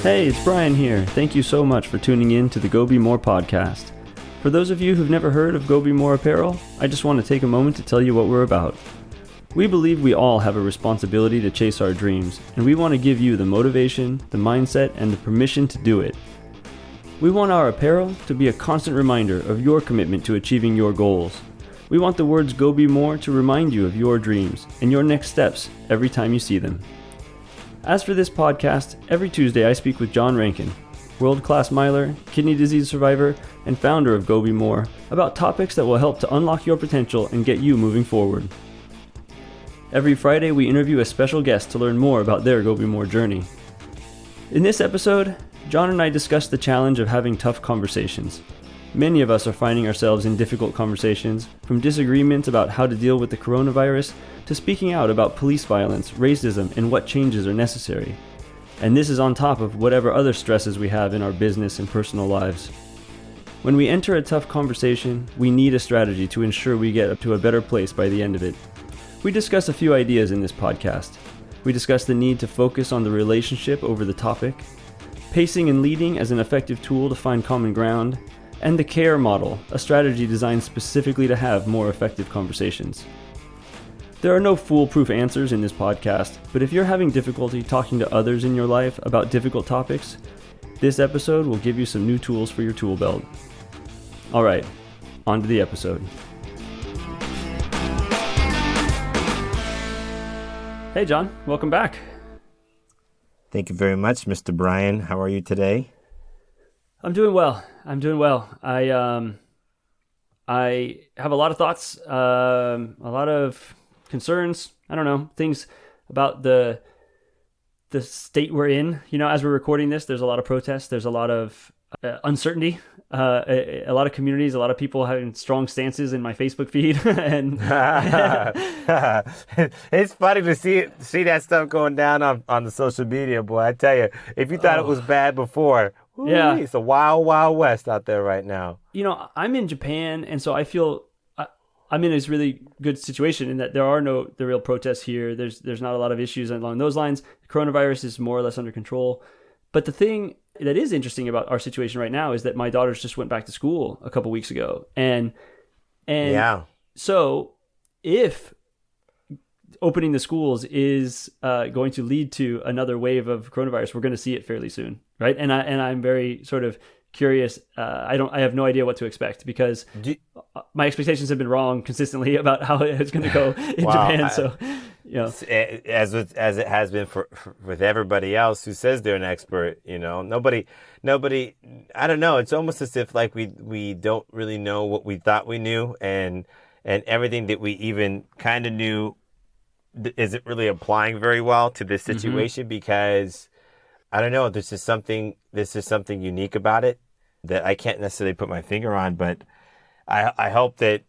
Hey, it's Brian here. Thank you so much for tuning in to the Go Be More podcast. For those of you who've never heard of Go Be More Apparel, I just want to take a moment to tell you what we're about. We believe we all have a responsibility to chase our dreams, and we want to give you the motivation, the mindset, and the permission to do it. We want our apparel to be a constant reminder of your commitment to achieving your goals. We want the words Go Be More to remind you of your dreams and your next steps every time you see them. As for this podcast, every Tuesday I speak with John Rankin, world-class miler, kidney disease survivor, and founder of Go Be More, about topics that will help to unlock your potential and get you moving forward. Every Friday we interview a special guest to learn more about their Go Be More journey. In this episode, John and I discuss the challenge of having tough conversations. Many of us are finding ourselves in difficult conversations, from disagreements about how to deal with the coronavirus to speaking out about police violence, racism, and what changes are necessary. And this is on top of whatever other stresses we have in our business and personal lives. When we enter a tough conversation, we need a strategy to ensure we get up to a better place by the end of it. We discuss a few ideas in this podcast. We discuss the need to focus on the relationship over the topic, pacing and leading as an effective tool to find common ground, and the CARE model, a strategy designed specifically to have more effective conversations. There are no foolproof answers in this podcast, but if you're having difficulty talking to others in your life about difficult topics, this episode will give you some new tools for your tool belt. All right, on to the episode. Hey John, welcome back. Thank you very much, Mr. Brian. How are you today? I'm doing well. I have a lot of thoughts, a lot of concerns. I don't know, things about the state we're in. You know, as we're recording this, there's a lot of protests. There's a lot of uncertainty. A lot of communities, a lot of people having strong stances in my Facebook feed, and it's funny to see that stuff going down on the social media, boy. I tell you, if you thought it was bad before, yeah, it's a wild, wild west out there right now. You know, I'm in Japan, and so I feel I'm in this really good situation in that there are the real protests here. There's not a lot of issues along those lines. The coronavirus is more or less under control. But the thing that is interesting about our situation right now is that my daughters just went back to school a couple weeks ago. And yeah. So if opening the schools is going to lead to another wave of coronavirus, we're going to see it fairly soon, right? And I'm very sort of curious. I have no idea what to expect because my expectations have been wrong consistently about how it's going to go in Japan. So, you know, as it has been with everybody else who says they're an expert, you know, nobody. I don't know. It's almost as if like we don't really know what we thought we knew, and everything that we even kind of knew isn't really applying very well to this situation because I don't know. There's something unique about it that I can't necessarily put my finger on, but I hope that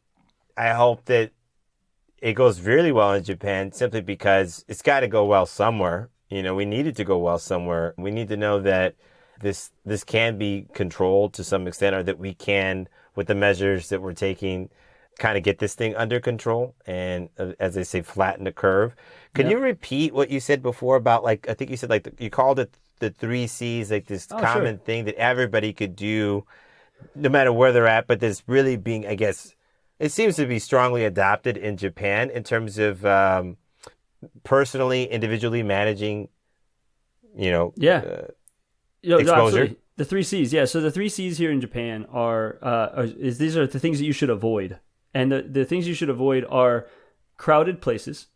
it goes really well in Japan simply because it's got to go well somewhere. You know, we need it to go well somewhere. We need to know that this can be controlled to some extent, or that we can, with the measures that we're taking, kind of get this thing under control and, as they say, flatten the curve. Could you repeat what you said before about, like, I think you said, like, you called it the 3 C's, like this common thing that everybody could do no matter where they're at, but there's really being, I guess, it seems to be strongly adopted in Japan in terms of personally, individually managing, you know, exposure. The 3 C's, yeah. So the 3 C's here in Japan these are the things that you should avoid. And the things you should avoid are crowded places,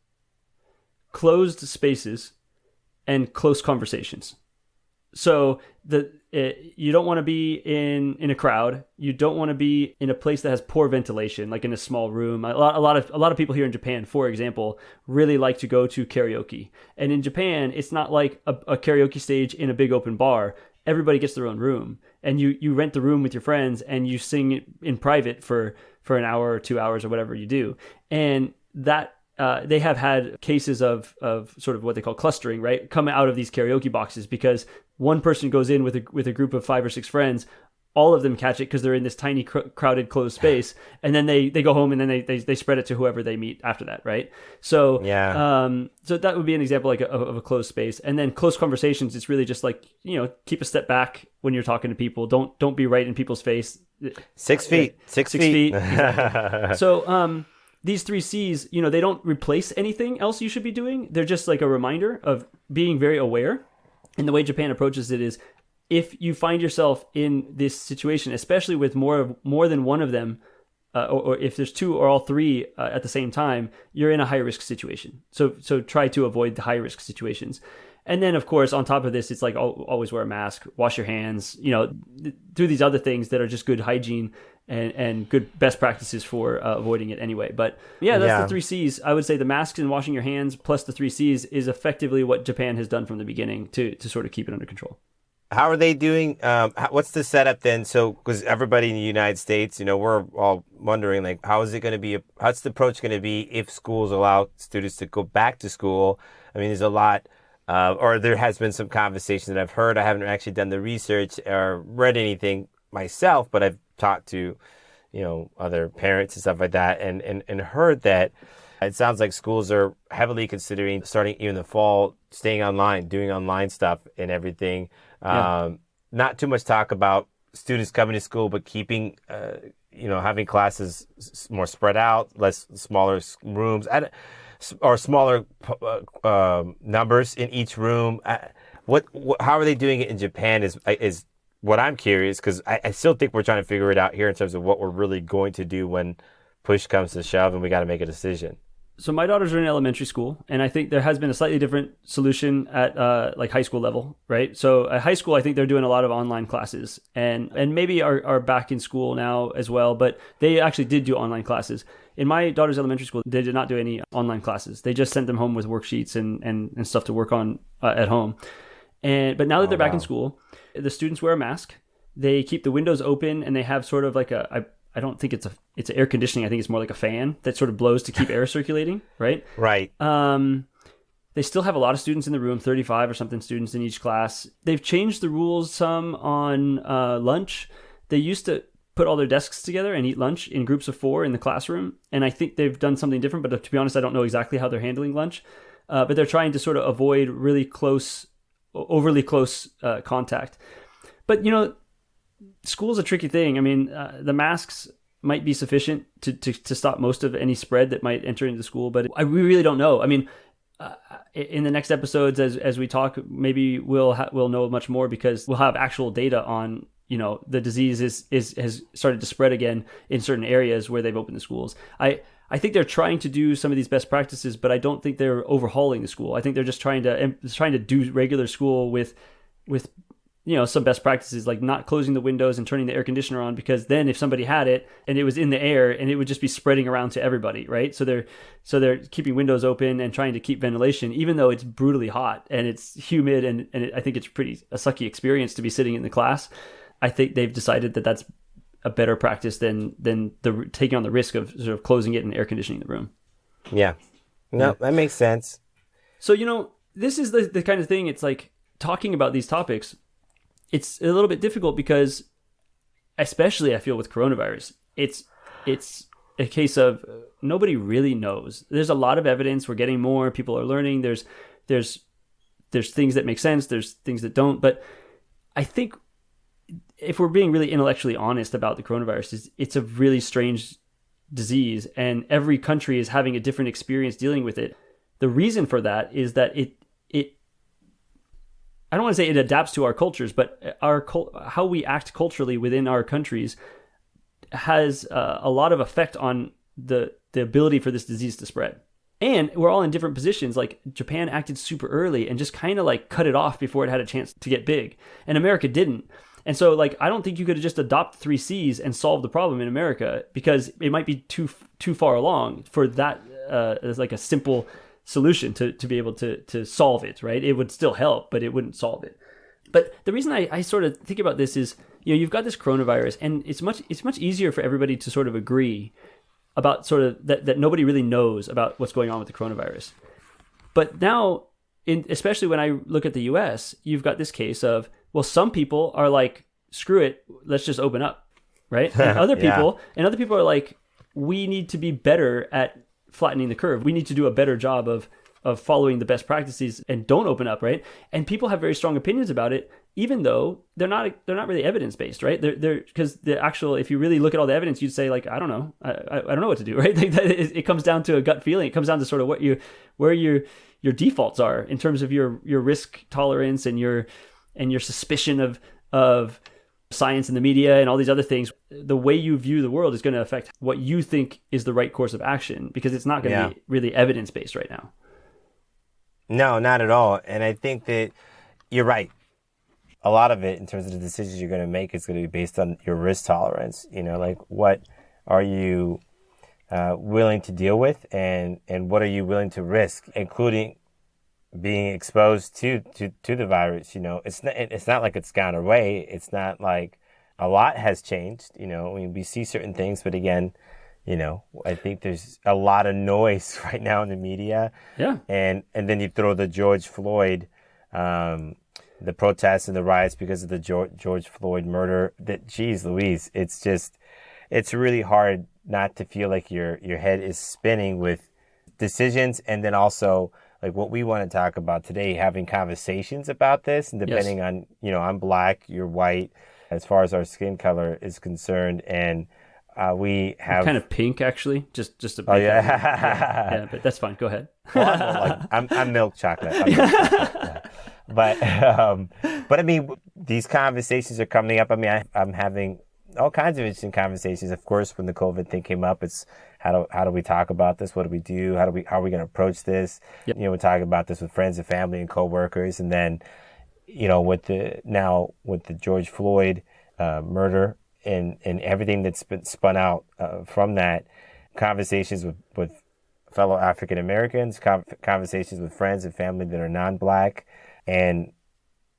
closed spaces, and close conversations. So you don't want to be in a crowd. You don't want to be in a place that has poor ventilation, like in a small room. A lot of people here in Japan, for example, really like to go to karaoke. And in Japan, it's not like a karaoke stage in a big open bar. Everybody gets their own room, and you rent the room with your friends, and you sing in private for an hour or 2 hours or whatever you do. And that they have had cases of sort of what they call clustering, right, come out of these karaoke boxes because one person goes in with a group of 5 or 6 friends. all of them catch it because they're in this tiny crowded closed space, and then they go home and then they spread it to whoever they meet after that, right? So so that would be an example like of a closed space. And then close conversations, it's really just like, keep a step back when you're talking to people. Don't be right in people's face. 6 feet. 6 feet. Exactly. So these 3 C's, they don't replace anything else you should be doing. They're just like a reminder of being very aware. And the way Japan approaches it is, if you find yourself in this situation, especially with more than one of them, or if there's 2 or all 3 at the same time, you're in a high risk situation. So try to avoid the high risk situations. And then, of course, on top of this, it's like always wear a mask, wash your hands, do these other things that are just good hygiene and good best practices for avoiding it anyway. But that's the 3 C's. I would say the masks and washing your hands plus the 3 C's is effectively what Japan has done from the beginning to sort of keep it under control. How are they doing? What's the setup then? So, because everybody in the United States, we're all wondering, like, how is it going to be? How's the approach going to be if schools allow students to go back to school? I mean, there's a lot, or there has been some conversation that I've heard. I haven't actually done the research or read anything myself, but I've talked to, other parents and stuff like that, and heard that it sounds like schools are heavily considering starting even in the fall, staying online, doing online stuff and everything. Not too much talk about students coming to school, but keeping, having classes more spread out, smaller rooms, or smaller numbers in each room. How are they doing it in Japan is what I'm curious, because I still think we're trying to figure it out here in terms of what we're really going to do when push comes to shove and we got to make a decision. So my daughters are in elementary school, and I think there has been a slightly different solution at like high school level, right? So at high school, I think they're doing a lot of online classes, and maybe are back in school now as well, but they actually did do online classes. In my daughter's elementary school, they did not do any online classes. They just sent them home with worksheets and stuff to work on at home. But now that they're back in school, the students wear a mask. They keep the windows open, and they have sort of like I don't think it's air conditioning. I think it's more like a fan that sort of blows to keep air circulating, right? Right. They still have a lot of students in the room, 35 or something students in each class. They've changed the rules some on lunch. They used to put all their desks together and eat lunch in groups of 4 in the classroom. And I think they've done something different, but to be honest, I don't know exactly how they're handling lunch. But they're trying to sort of avoid overly close contact. But, school's a tricky thing. I mean, the masks might be sufficient to stop most of any spread that might enter into school, but we really don't know. I mean, in the next episodes, as we talk, maybe we'll know much more, because we'll have actual data on, the disease has started to spread again in certain areas where they've opened the schools. I think they're trying to do some of these best practices, but I don't think they're overhauling the school. I think they're just trying to do regular school with some best practices, like not closing the windows and turning the air conditioner on, because then if somebody had it and it was in the air, and it would just be spreading around to everybody, right? So they're keeping windows open and trying to keep ventilation, even though it's brutally hot and it's humid, and I think it's a sucky experience to be sitting in the class. I think they've decided that that's a better practice than the taking on the risk of sort of closing it and air conditioning the room. Yeah. No, that makes sense. So, this is the kind of thing, it's like talking about these topics, it's a little bit difficult because, especially I feel with coronavirus, it's a case of nobody really knows. There's a lot of evidence. We're getting more. People are learning. There's things that make sense. There's things that don't. But I think if we're being really intellectually honest about the coronavirus, it's a really strange disease, and every country is having a different experience dealing with it. The reason for that is that it I don't want to say it adapts to our cultures, but how we act culturally within our countries has a lot of effect on the ability for this disease to spread. And we're all in different positions. Like Japan acted super early and just kind of like cut it off before it had a chance to get big, and America didn't. And so, like, I don't think you could just adopt 3 C's and solve the problem in America, because it might be too far along for that as like a simple solution to be able to solve it, right? It would still help, but it wouldn't solve it. But the reason I sort of think about this is, you've got this coronavirus, and it's much easier for everybody to sort of agree about sort of that nobody really knows about what's going on with the coronavirus. But now, especially when I look at the US, you've got this case of, well, some people are like screw it, let's just open up, right? And other people, are like, we need to be better at flattening the curve. We need to do a better job of following the best practices and don't open up, right? And people have very strong opinions about it, even though they're not really evidence based, right? They're because the actual, if you really look at all the evidence, you'd say like, I don't know, I don't know what to do, right? It comes down to a gut feeling. It comes down to sort of where your defaults are in terms of your risk tolerance and your suspicion of science and the media and all these other things. The way you view the world is going to affect what you think is the right course of action, because it's not going to be really evidence based right now. No, not at all. And I think that you're right. A lot of it, in terms of the decisions you're going to make, is going to be based on your risk tolerance. Like what are you willing to deal with, and what are you willing to risk, including being exposed to the virus. It's not like it's gone away. It's not like a lot has changed. We see certain things, but again, I think there's a lot of noise right now in the media. Yeah. And then you throw the George Floyd, the protests and the riots because of the George Floyd murder. That, geez Louise, it's really hard not to feel like your head is spinning with decisions. And then also like what we want to talk about today, having conversations about this, and depending on, I'm Black, you're white, as far as our skin color is concerned. And we have kind of pink, actually, just to. Oh yeah. Yeah, but that's fine. Go ahead. Well, I'm milk chocolate. But I mean, these conversations are coming up. I mean, I'm having all kinds of interesting conversations. Of course, when the COVID thing came up, it's how do we talk about this? What do we do? How are we going to approach this? Yep. We're talking about this with friends and family and coworkers, and then, with the George Floyd murder. And everything that's been spun out from that, conversations with fellow African Americans, conversations with friends and family that are non-Black, and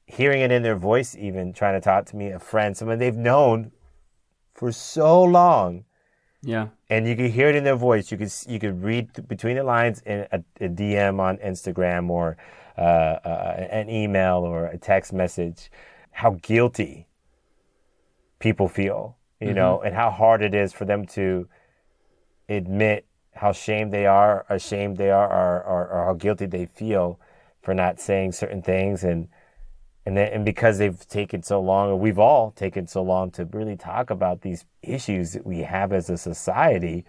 hearing it in their voice, even trying to talk to me, a friend, someone they've known for so long. Yeah. And you can hear it in their voice. You could read between the lines in a DM on Instagram or an email or a text message, how guilty people feel, and how hard it is for them to admit how ashamed they are, or how guilty they feel for not saying certain things, and because they've taken so long, or we've all taken so long to really talk about these issues that we have as a society,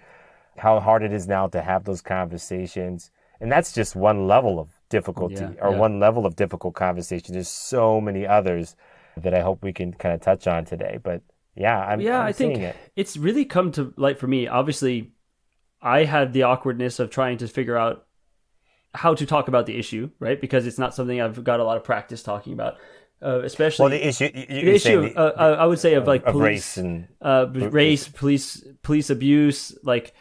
how hard it is now to have those conversations. And that's just one level of difficulty, one level of difficult conversation. There's so many others that I hope we can kind of touch on today. But I think it's really come to light for me. Obviously, I had the awkwardness of trying to figure out how to talk about the issue, right? Because it's not something I've got a lot of practice talking about, especially the issue. I would say of like police, race and race, police abuse, like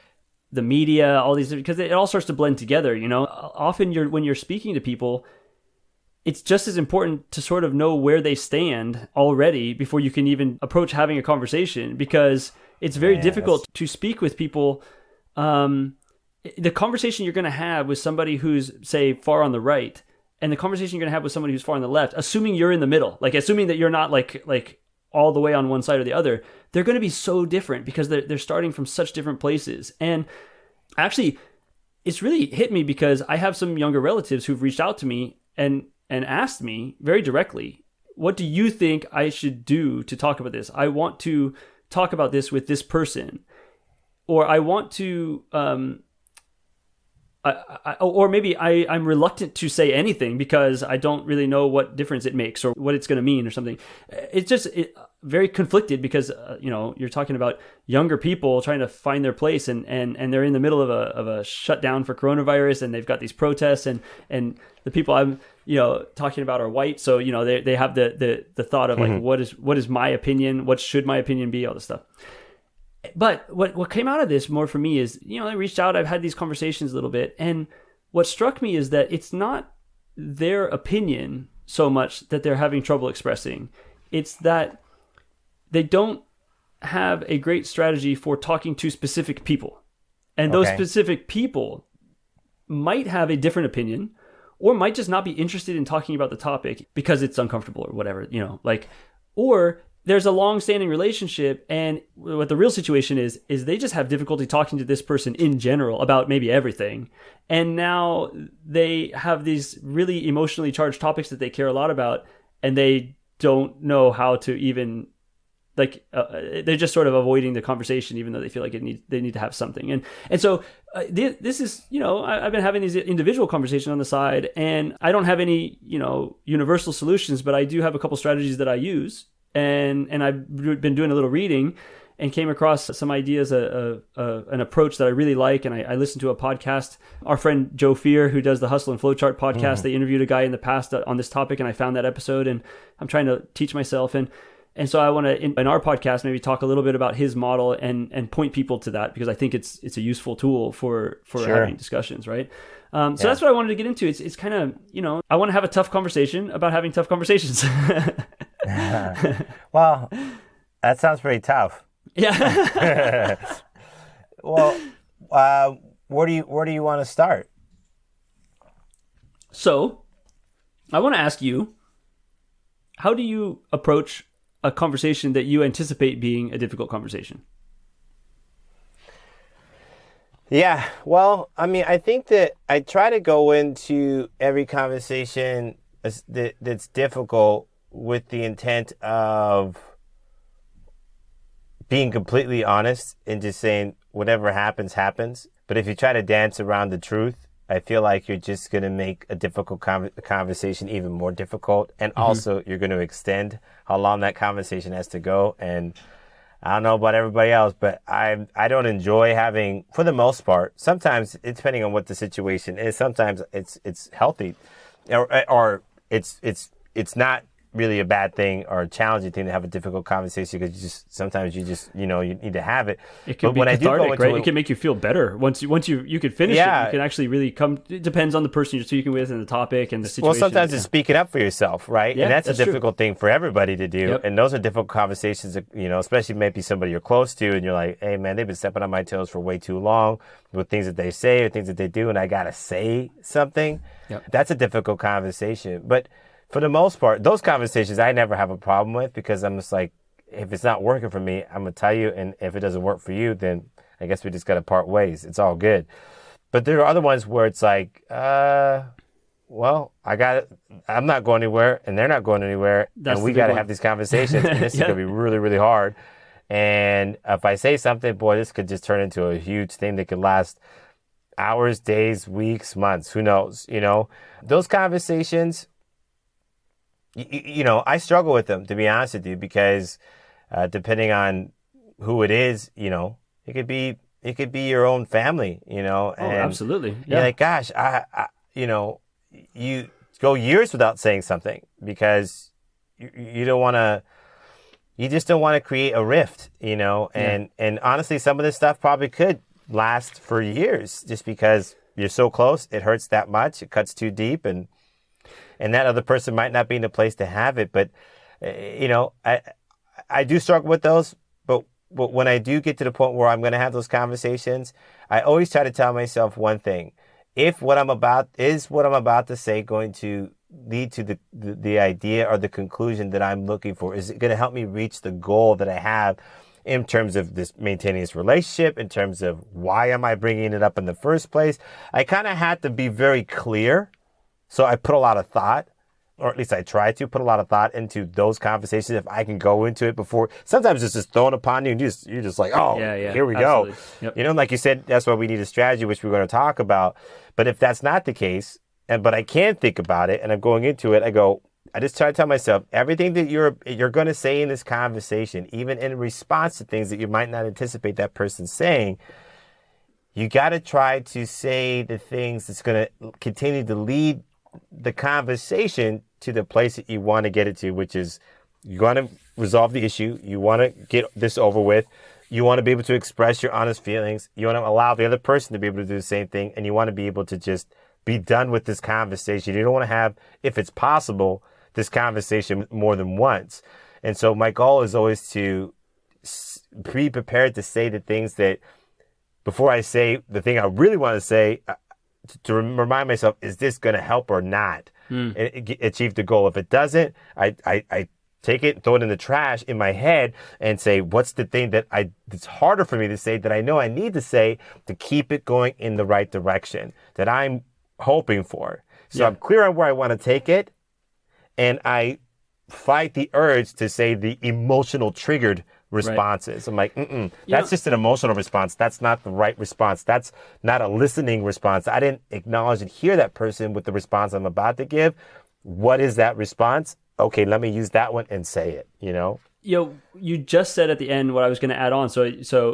the media, all these, because it all starts to blend together. Often when you're speaking to people, it's just as important to sort of know where they stand already before you can even approach having a conversation, because it's very difficult to speak with people. The conversation you're going to have with somebody who's, say, far on the right, and the conversation you're going to have with somebody who's far on the left, assuming you're in the middle, like assuming that you're not like all the way on one side or the other, they're going to be so different because they're starting from such different places. And actually, it's really hit me because I have some younger relatives who've reached out to me and asked me very directly, what do you think I should do to talk about this? I want to talk about this with this person, or I want to, or maybe I'm reluctant to say anything because I don't really know what difference it makes or what it's going to mean or something. It's just very conflicted because, you're talking about younger people trying to find their place and they're in the middle of a shutdown for coronavirus, and they've got these protests, and the people I'm, talking about are white. So, they have the thought of like, what is my opinion? What should my opinion be? All this stuff. But what came out of this more for me is, I reached out, I've had these conversations a little bit, and what struck me is that it's not their opinion so much that they're having trouble expressing. It's that they don't have a great strategy for talking to specific people. And those specific people might have a different opinion, or might just not be interested in talking about the topic because it's uncomfortable or whatever, or there's a long-standing relationship, and what the real situation is they just have difficulty talking to this person in general about maybe everything. And now they have these really emotionally charged topics that they care a lot about, and they don't know how to even they're just sort of avoiding the conversation, even though they feel like they need to have something. And so this is, I've been having these individual conversations on the side, and I don't have any, universal solutions, but I do have a couple strategies that I use. And I've been doing a little reading and came across some ideas, an approach that I really like. And I listened to a podcast. Our friend Joe Fear, who does the Hustle and Flowchart podcast, they interviewed a guy in the past on this topic, and I found that episode, and I'm trying to teach myself. And so I want to, in our podcast, maybe talk a little bit about his model and point people to that, because I think it's a useful tool for having discussions, right? So that's what I wanted to get into. It's kind of, I want to have a tough conversation about having tough conversations. Well, that sounds pretty tough. Yeah. Well, where do you want to start? So I want to ask you, how do you approach a conversation that you anticipate being a difficult conversation? Yeah, well, I mean, I think that I try to go into every conversation that's difficult with the intent of being completely honest and just saying whatever happens, happens. But if you try to dance around the truth, I feel like you're just going to make a difficult conversation even more difficult. And also you're going to extend how long that conversation has to go. And I don't know about everybody else, but I don't enjoy having, for the most part, sometimes it's depending on what the situation is. Sometimes it's healthy or it's not really a bad thing or a challenging thing to have a difficult conversation, because sometimes you need to have it. It can be cathartic, right? It can make you feel better once you can finish it. You can actually really come. It depends on the person you're speaking with and the topic and the situation. Well, sometimes it's speaking up for yourself, right? Yeah, and that's a difficult true. thing for everybody to do. Yep. And those are difficult conversations, especially maybe somebody you're close to, and you're like, hey man, they've been stepping on my toes for way too long with things that they say or things that they do, and I gotta say something. Yep. That's a difficult conversation, but for the most part, those conversations I never have a problem with, because I'm just like, if it's not working for me, I'm going to tell you. And if it doesn't work for you, then I guess we just got to part ways. It's all good. But there are other ones where it's like, well, I'm not going anywhere and they're not going anywhere. And we got to have these conversations. And this is going to be really, really hard. And if I say something, boy, this could just turn into a huge thing that could last hours, days, weeks, months. Who knows? Those conversations, I struggle with them, to be honest with you, because depending on who it is, it could be your own family, and absolutely. Yeah. You're like, gosh, you go years without saying something because you don't want to, you just don't want to create a rift, and honestly, some of this stuff probably could last for years just because you're so close. It hurts that much. It cuts too deep, and that other person might not be in a place to have it. But, I do struggle with those. But when I do get to the point where I'm going to have those conversations, I always try to tell myself one thing. If what I'm about to say going to lead to the idea or the conclusion that I'm looking for, is it going to help me reach the goal that I have in terms of maintaining this relationship, in terms of why am I bringing it up in the first place? I kind of had to be very clear. So I put a lot of thought, or at least I try to put a lot of thought into those conversations. If I can go into it before, sometimes it's just thrown upon you and you're just like, oh, here we go. Yep. Like you said, that's why we need a strategy, which we're going to talk about. But if that's not the case, but I can think about it and I'm going into it, I just try to tell myself, everything that you're going to say in this conversation, even in response to things that you might not anticipate that person saying, you got to try to say the things that's going to continue to lead the conversation to the place that you want to get it to, which is you want to resolve the issue. You want to get this over with. You want to be able to express your honest feelings. You want to allow the other person to be able to do the same thing. And you want to be able to just be done with this conversation. You don't want to have, if it's possible, this conversation more than once. And so my goal is always to be prepared to say the things that, before I say the thing I really want to say, to remind myself, is this going to help or not achieve the goal? If it doesn't, I take it, throw it in the trash in my head and say, what's the thing it's harder for me to say that I know I need to say to keep it going in the right direction that I'm hoping for. So I'm clear on where I want to take it, and I fight the urge to say the emotional triggered responses. I'm like, that's just an emotional response. That's not the right response. That's not a listening response. I didn't acknowledge and hear that person with the response I'm about to give. What is that response? Okay, let me use that one and say it, you know? You just said at the end what I was going to add on.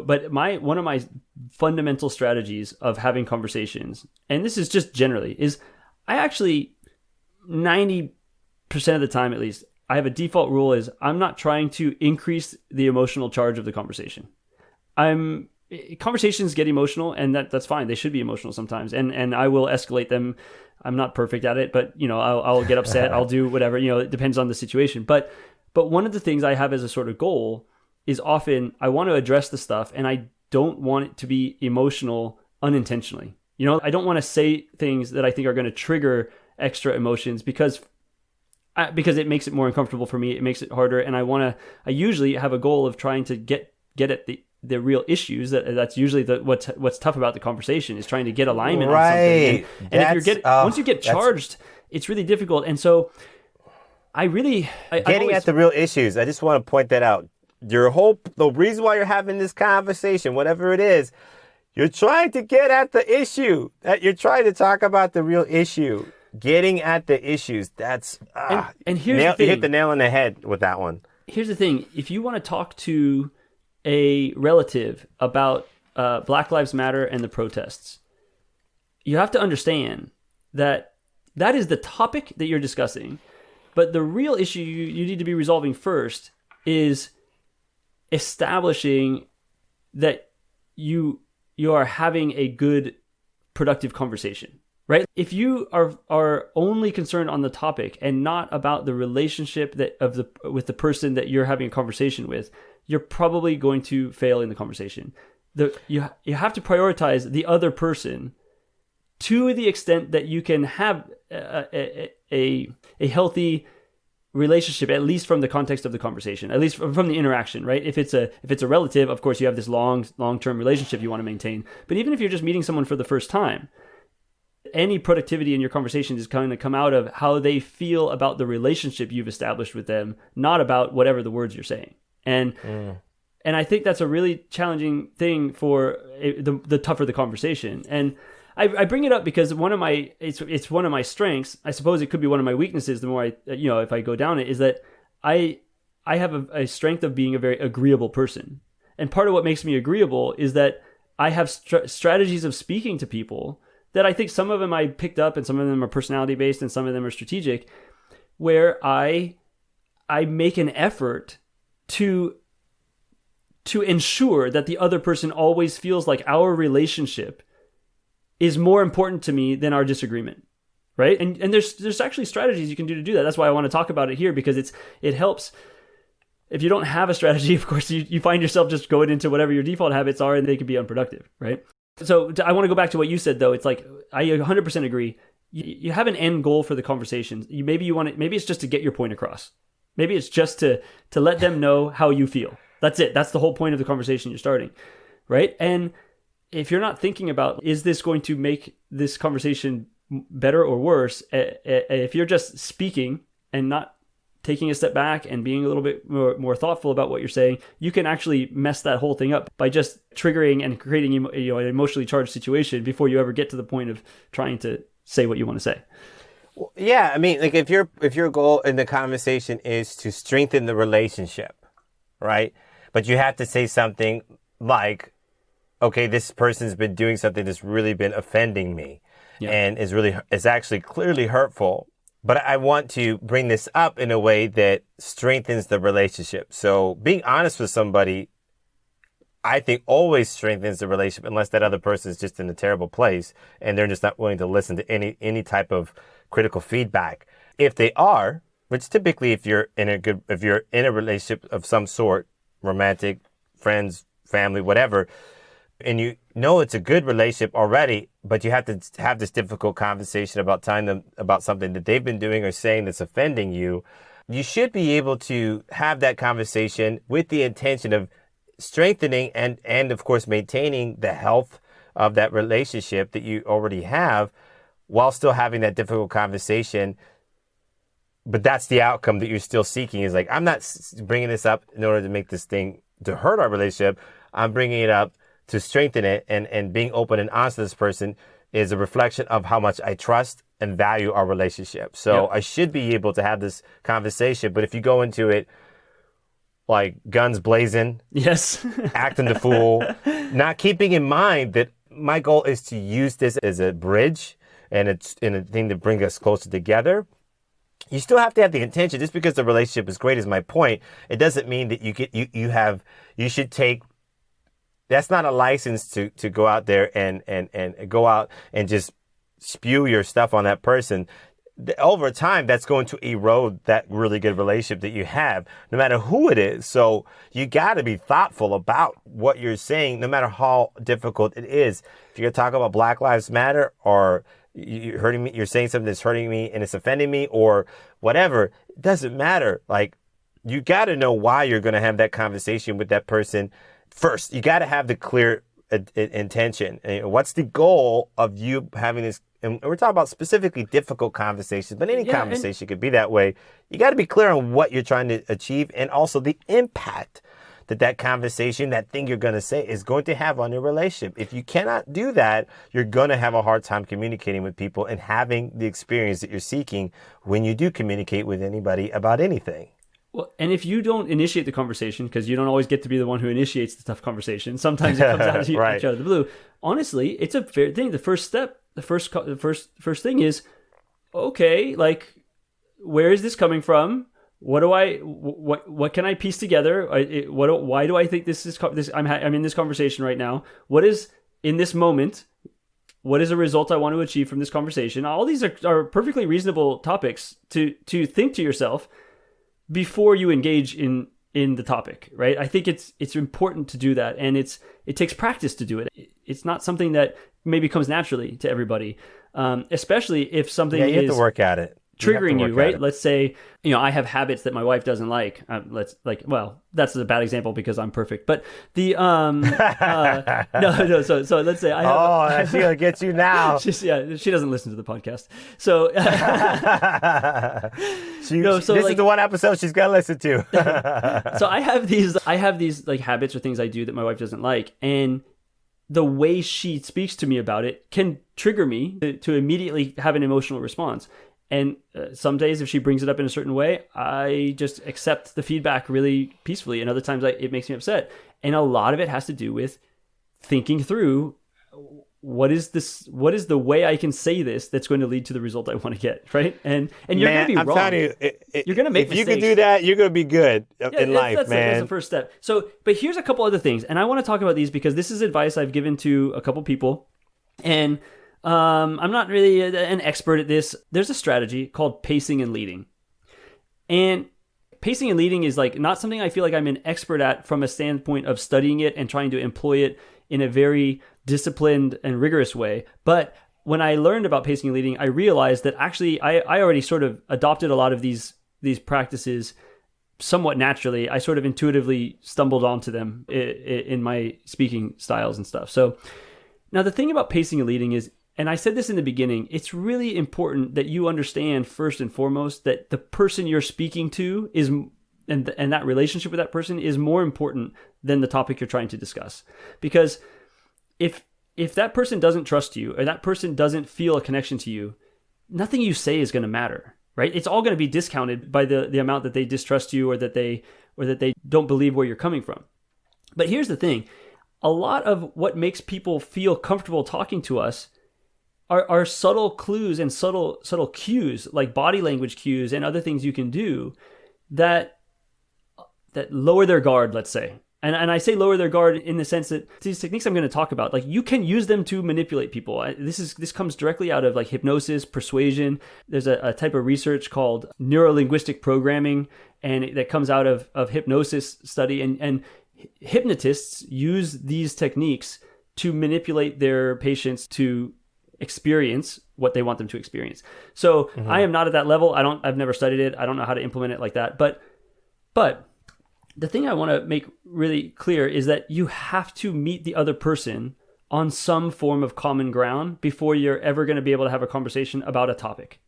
But one of my fundamental strategies of having conversations, and this is just generally, is I actually 90% of the time, at least, I have a default rule is I'm not trying to increase the emotional charge of the conversation. Conversations get emotional, and that's fine. They should be emotional sometimes, and I will escalate them. I'm not perfect at it, but I'll get upset. I'll do whatever. It depends on the situation. But one of the things I have as a sort of goal is often I want to address the stuff, and I don't want it to be emotional unintentionally. I don't want to say things that I think are going to trigger extra emotions because it makes it more uncomfortable for me. It makes it harder, and I usually have a goal of trying to get at the real issues. That's usually what's tough about the conversation is trying to get alignment on something. And if once you get charged, it's really difficult. And so getting at the real issues. I just want to point that out. The reason why you're having this conversation, whatever it is, you're trying to get at the issue. You're trying to talk about the real issue. Getting at the issues. That's and here's the thing. You hit the nail on the head with that one. Here's the thing. If you want to talk to a relative about Black Lives Matter and the protests, you have to understand that is the topic that you're discussing. But the real issue you need to be resolving first is establishing that you are having a good, productive conversation, right? If you are only concerned on the topic and not about the relationship with the person that you're having a conversation with, you're probably going to fail in the conversation. You have to prioritize the other person to the extent that you can have a healthy relationship, at least from the context of the conversation, at least from the interaction, right? If it's a relative, of course, you have this long-term relationship you want to maintain. But even if you're just meeting someone for the first time, any productivity in your conversation is going to come out of how they feel about the relationship you've established with them, not about whatever the words you're saying. And I think that's a really challenging thing for the tougher the conversation. And I bring it up because it's one of my strengths. I suppose it could be one of my weaknesses. The more if I go down it, is that I have a strength of being a very agreeable person. And part of what makes me agreeable is that I have strategies of speaking to people that I think some of them I picked up, and some of them are personality based, and some of them are strategic, where I make an effort to ensure that the other person always feels like our relationship is more important to me than our disagreement, right? And there's actually strategies you can do that. That's why I want to talk about it here, because it helps. If you don't have a strategy, of course, you find yourself just going into whatever your default habits are, and they can be unproductive, right? So I want to go back to what you said, though. It's like, I 100% agree. You have an end goal for the conversations. Maybe it's just to get your point across. Maybe it's just to let them know how you feel. That's it. That's the whole point of the conversation you're starting, right? And if you're not thinking about, is this going to make this conversation better or worse, if you're just speaking and not taking a step back and being a little bit more thoughtful about what you're saying, you can actually mess that whole thing up by just triggering and creating an emotionally charged situation before you ever get to the point of trying to say what you want to say. Well, yeah, I mean, like if your goal in the conversation is to strengthen the relationship, right? But you have to say something like, okay, this person's been doing something that's really been offending me, and is actually clearly hurtful. But I want to bring this up in a way that strengthens the relationship. So being honest with somebody, I think, always strengthens the relationship, unless that other person is just in a terrible place and they're just not willing to listen to any type of critical feedback. If they are, which typically if you're in a relationship of some sort, romantic, friends, family, whatever, and you know it's a good relationship already, but you have to have this difficult conversation about telling them about something that they've been doing or saying that's offending you, you should be able to have that conversation with the intention of strengthening and of course maintaining the health of that relationship that you already have while still having that difficult conversation. But that's the outcome that you're still seeking, is like, I'm not bringing this up in order to make this thing to hurt our relationship. I'm bringing it up to strengthen it, and being open and honest to this person is a reflection of how much I trust and value our relationship. So I should be able to have this conversation. But if you go into it like guns blazing, yes, acting the fool, not keeping in mind that my goal is to use this as a bridge and it's in a thing to bring us closer together. You still have to have the intention. Just because the relationship is great is my point. It doesn't mean that you should take. That's not a license to go out there and go out and just spew your stuff on that person. Over time, that's going to erode that really good relationship that you have, no matter who it is. So you got to be thoughtful about what you're saying, no matter how difficult it is. If you're talking about Black Lives Matter, or you're hurting me, you're saying something that's hurting me and it's offending me, or whatever, it doesn't matter. Like, you got to know why you're going to have that conversation with that person first. You got to have the clear intention. And what's the goal of you having this? And we're talking about specifically difficult conversations, but any conversation could be that way. You got to be clear on what you're trying to achieve, and also the impact that conversation, that thing you're going to say, is going to have on your relationship. If you cannot do that, you're going to have a hard time communicating with people and having the experience that you're seeking when you do communicate with anybody about anything. Well, and if you don't initiate the conversation, because you don't always get to be the one who initiates the tough conversation, sometimes it comes out of you right out of the blue. Honestly, it's a fair thing. The first step, the first thing is, okay, like, where is this coming from? What can I piece together? Why do I think this? I'm in this conversation right now. What is in this moment? What is a result I want to achieve from this conversation? All these are perfectly reasonable topics to think to yourself before you engage in the topic, right? I think it's important to do that, and it takes practice to do it. It's not something that maybe comes naturally to everybody, especially if something you have to work at it. Triggering you, right? Let's say, I have habits that my wife doesn't like. That's a bad example because I'm perfect. But the no. So let's say I have. Oh, she'll get you now. She doesn't listen to the podcast. So this is the one episode she's gonna listen to. So I have these like habits or things I do that my wife doesn't like, and the way she speaks to me about it can trigger me to immediately have an emotional response. And some days, if she brings it up in a certain way, I just accept the feedback really peacefully. And other times, it makes me upset. And a lot of it has to do with thinking through what is the way I can say this that's going to lead to the result I want to get, right? And you're going to be wrong. I'm telling you, you're going to make mistakes. If you can do that, you're going to be good in life, man. That's the first step. So, but here's a couple other things, and I want to talk about these because this is advice I've given to a couple people, and I'm not really an expert at this. There's a strategy called pacing and leading. And pacing and leading is like not something I feel like I'm an expert at from a standpoint of studying it and trying to employ it in a very disciplined and rigorous way. But when I learned about pacing and leading, I realized that actually I already sort of adopted a lot of these practices somewhat naturally. I sort of intuitively stumbled onto them in my speaking styles and stuff. So now the thing about pacing and leading is, and I said this in the beginning, it's really important that you understand first and foremost that the person you're speaking to is, and that relationship with that person is more important than the topic you're trying to discuss. Because if that person doesn't trust you, or that person doesn't feel a connection to you, nothing you say is going to matter, right? It's all going to be discounted by the amount that they distrust you, or that they don't believe where you're coming from. But here's the thing. A lot of what makes people feel comfortable talking to us are subtle clues and subtle cues, like body language cues and other things you can do that lower their guard, let's say. And I say lower their guard in the sense that these techniques I'm going to talk about, like, you can use them to manipulate people. This comes directly out of like hypnosis, persuasion. There's a type of research called neuro-linguistic programming, and that comes out of hypnosis study. And hypnotists use these techniques to manipulate their patients to experience what they want them to experience. So I am not at that level. I've never studied it. I don't know how to implement it like that. But the thing I want to make really clear is that you have to meet the other person on some form of common ground before you're ever going to be able to have a conversation about a topic.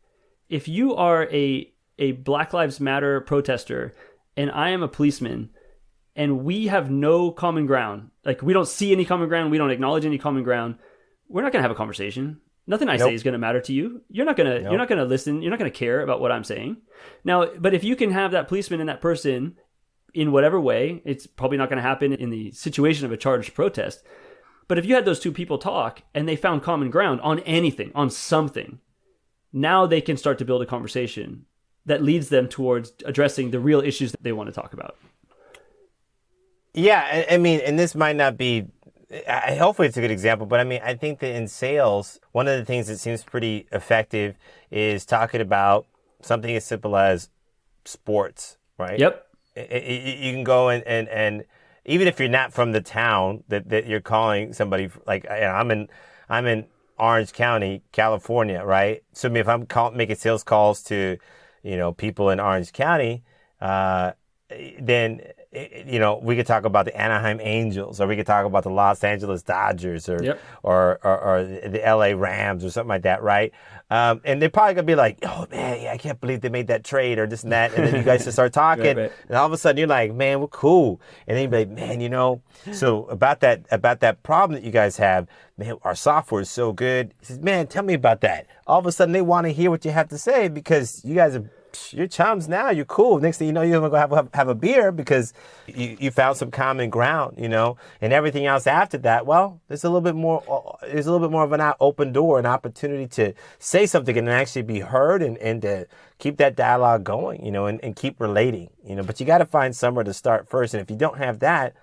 If you are a Black Lives Matter protester and I am a policeman and we have no common ground, like we don't see any common ground, we don't acknowledge any common ground, we're not going to have a conversation. Nothing I say is going to matter to you. You're not going to listen. You're not going to care about what I'm saying. Now, but if you can have that policeman and that person in whatever way, it's probably not going to happen in the situation of a charged protest. But if you had those two people talk and they found common ground on anything, on something, now they can start to build a conversation that leads them towards addressing the real issues that they want to talk about. Yeah, I mean, and this might not be, hopefully it's a good example, but I mean, I think that in sales, one of the things that seems pretty effective is talking about something as simple as sports, right? Yep. You can go and even if you're not from the town that you're calling somebody, like I'm in Orange County, California, right? So I mean, if I'm making sales calls to, people in Orange County, then, we could talk about the Anaheim Angels, or we could talk about the Los Angeles Dodgers, or the LA Rams, or something like that, right? And they're probably gonna be like, "Oh man, yeah, I can't believe they made that trade," or this and that, and then you guys just start talking, right. and all of a sudden you're like, "Man, we're cool," and then you're like, "Man, so about that problem that you guys have, man, our software is so good." He says, "Man, tell me about that." All of a sudden they want to hear what you have to say because you guys you're chums now. You're cool. Next thing you know, you're gonna go have a beer because you found some common ground, and everything else after that. Well, there's a little bit more. There's a little bit more of an open door, an opportunity to say something and actually be heard and to keep that dialogue going, and keep relating, But you got to find somewhere to start first, and if you don't have that,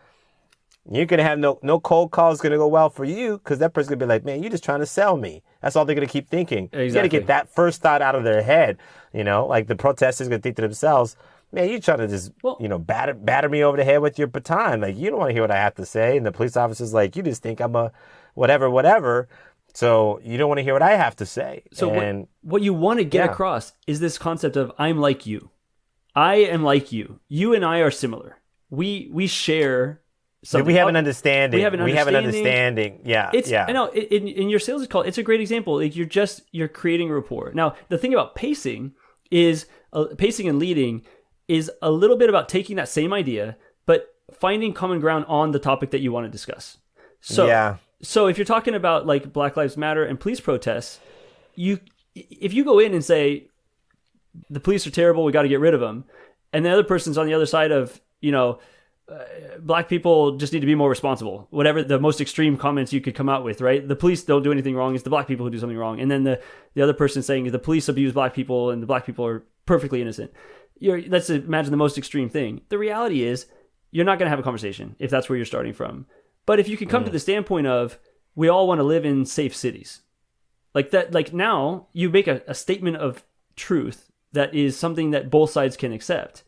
you're going to have no cold calls going to go well for you because that person's going to be like, man, you're just trying to sell me. That's all they're going to keep thinking. Exactly. You got to get that first thought out of their head. Like the protesters going to think to themselves, man, you're trying to just, batter me over the head with your baton. Like, you don't want to hear what I have to say. And the police officer's like, you just think I'm a whatever. So you don't want to hear what I have to say. So what you want to get across is this concept of I'm like you. I am like you. You and I are similar. We share something. We have an understanding. We have an understanding. Yeah. I know in your sales call, it's a great example. Like you're creating rapport. Now, the thing about pacing is pacing and leading is a little bit about taking that same idea, but finding common ground on the topic that you want to discuss. So if you're talking about like Black Lives Matter and police protests, if you go in and say the police are terrible, we got to get rid of them, and the other person's on the other side of, black people just need to be more responsible. Whatever the most extreme comments you could come out with, right? The police don't do anything wrong. It's the black people who do something wrong. And then the other person saying the police abuse black people and the black people are perfectly innocent. Let's imagine the most extreme thing. The reality is you're not going to have a conversation if that's where you're starting from. But if you can come to the standpoint of we all want to live in safe cities, like that, like now you make a statement of truth that is something that both sides can accept.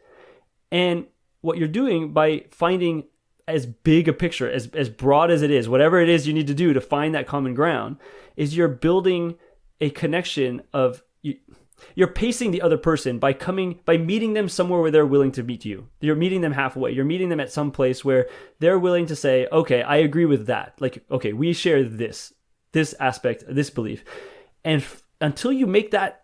And what you're doing by finding as big a picture, as broad as it is, whatever it is you need to do to find that common ground, is you're building a connection of, you're pacing the other person by meeting them somewhere where they're willing to meet you. You're meeting them halfway. You're meeting them at some place where they're willing to say, okay, I agree with that. Like, okay, we share this aspect, this belief. And until you make that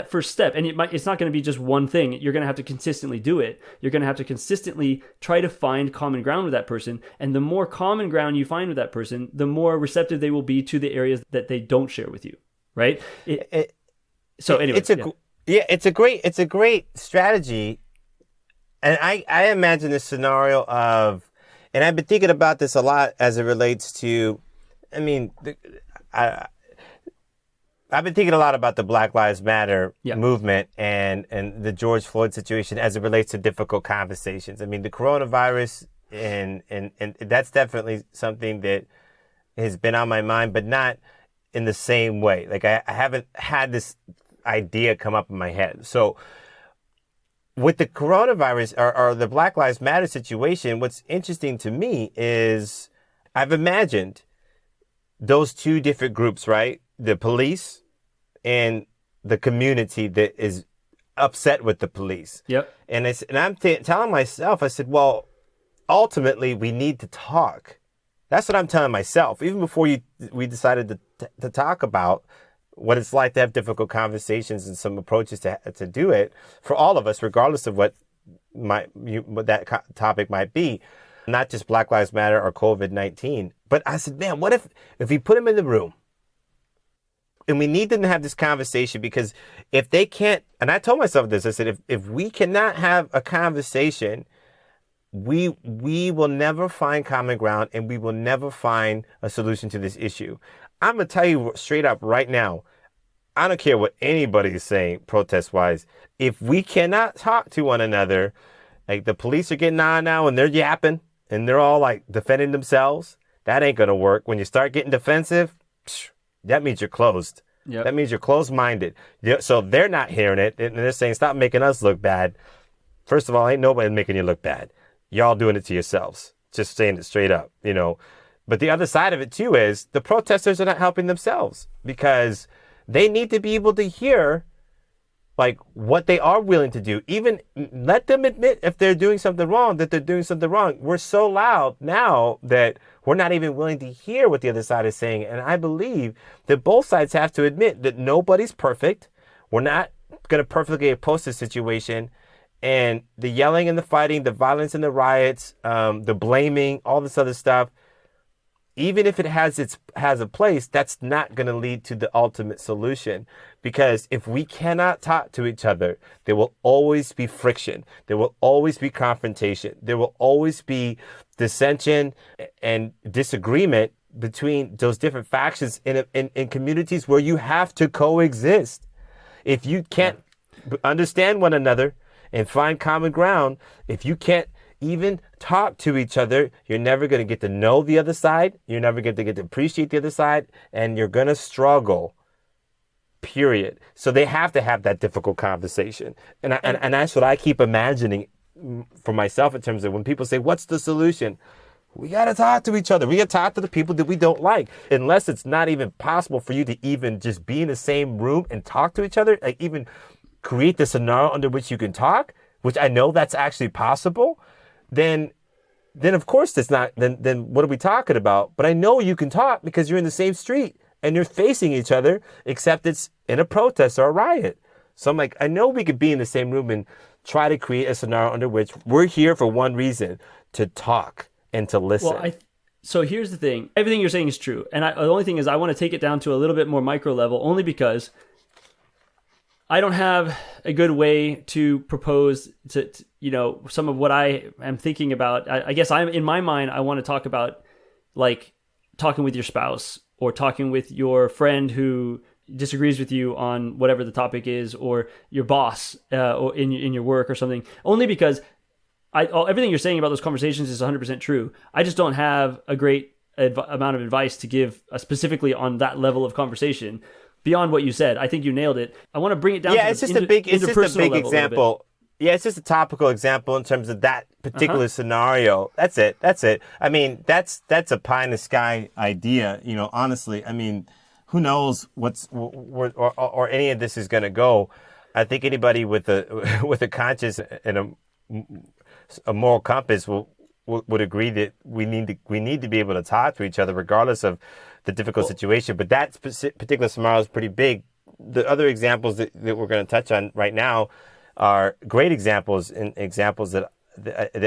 first step, and it's not going to be just one thing. You're going to have to consistently do it. You're going to have to consistently try to find common ground with that person. And the more common ground you find with that person, the more receptive they will be to the areas that they don't share with you. Right? It's a great strategy. And I imagine this scenario of, and I've been thinking about this a lot as it relates to, I've been thinking a lot about the Black Lives Matter movement and the George Floyd situation as it relates to difficult conversations. I mean, the coronavirus and that's definitely something that has been on my mind, but not in the same way. Like I haven't had this idea come up in my head. So with the coronavirus or the Black Lives Matter situation, what's interesting to me is I've imagined those two different groups, right? the police and the community that is upset with the police. Yep. And I'm telling myself, I said, well, ultimately we need to talk. That's what I'm telling myself. Even before we decided to talk about what it's like to have difficult conversations and some approaches to do it for all of us, regardless of what that topic might be, not just Black Lives Matter or COVID-19. But I said, man, what if we put them in the room? And we need them to have this conversation, because if they can't, and I told myself this, I said, if we cannot have a conversation, we will never find common ground, and we will never find a solution to this issue. I'm going to tell you straight up right now, I don't care what anybody is saying protest-wise. If we cannot talk to one another, like the police are getting on now and they're yapping and they're all like defending themselves, that ain't going to work. When you start getting defensive, that means you're closed. Yep. That means you're closed-minded. So they're not hearing it, and they're saying, stop making us look bad. First of all, ain't nobody making you look bad. Y'all doing it to yourselves. Just saying it straight up, you know. But the other side of it, too, is the protesters are not helping themselves, because they need to be able to hear, like, what they are willing to do. Even let them admit if they're doing something wrong, that they're doing something wrong. We're so loud now that we're not even willing to hear what the other side is saying. And I believe that both sides have to admit that nobody's perfect. We're not going to perfectly oppose the situation. And the yelling and the fighting, the violence and the riots, the blaming, all this other stuff, even if it has a place, that's not going to lead to the ultimate solution. Because if we cannot talk to each other, there will always be friction. There will always be confrontation. There will always be dissension and disagreement between those different factions in communities where you have to coexist. If you can't understand one another and find common ground, if you can't even talk to each other, you're never going to get to know the other side. You're never going to get to appreciate the other side, and you're going to struggle, period. So they have to have that difficult conversation. And that's what I keep imagining for myself in terms of when people say, what's the solution? We got to talk to each other. We got to talk to the people that we don't like. Unless it's not even possible for you to even just be in the same room and talk to each other, like even create the scenario under which you can talk, which I know that's actually possible, then of course it's not, then what are we talking about? But I know you can talk because you're in the same street and you're facing each other, except it's in a protest or a riot. So I'm like, I know we could be in the same room and try to create a scenario under which we're here for one reason, to talk and to listen. Well, so here's the thing. Everything you're saying is true. And the only thing is I want to take it down to a little bit more micro level, only because I don't have a good way to propose to some of what I am thinking about. I guess in my mind, I want to talk about like talking with your spouse or talking with your friend who disagrees with you on whatever the topic is, or your boss or in your work or something, only because everything you're saying about those conversations is 100% true. I just don't have a great amount of advice to give specifically on that level of conversation. Beyond what you said, I think you nailed it. I want to bring it down. Yeah, it's just a big example. Yeah, it's just a topical example in terms of that particular scenario. That's it. I mean, that's a pie in the sky idea. You know, honestly, I mean, who knows or any of this is going to go. I think anybody with a conscience and a moral compass would agree that we need to be able to talk to each other regardless of the difficult situation. But that particular scenario is pretty big. The other examples that we're going to touch on right now are great examples, and examples that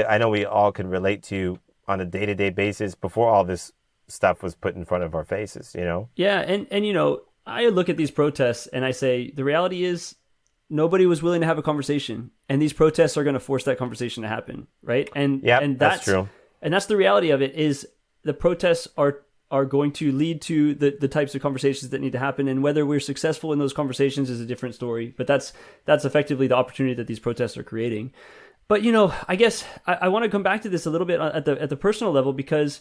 I know we all can relate to on a day-to-day basis before all this stuff was put in front of our faces, you know? Yeah, and you know, I look at these protests and I say, the reality is nobody was willing to have a conversation, and these protests are going to force that conversation to happen, right? And that's true. And that's the reality of it, is the protests are going to lead to the types of conversations that need to happen, and whether we're successful in those conversations is a different story. But that's effectively the opportunity that these protests are creating. But you know, I guess I want to come back to this a little bit at the personal level, because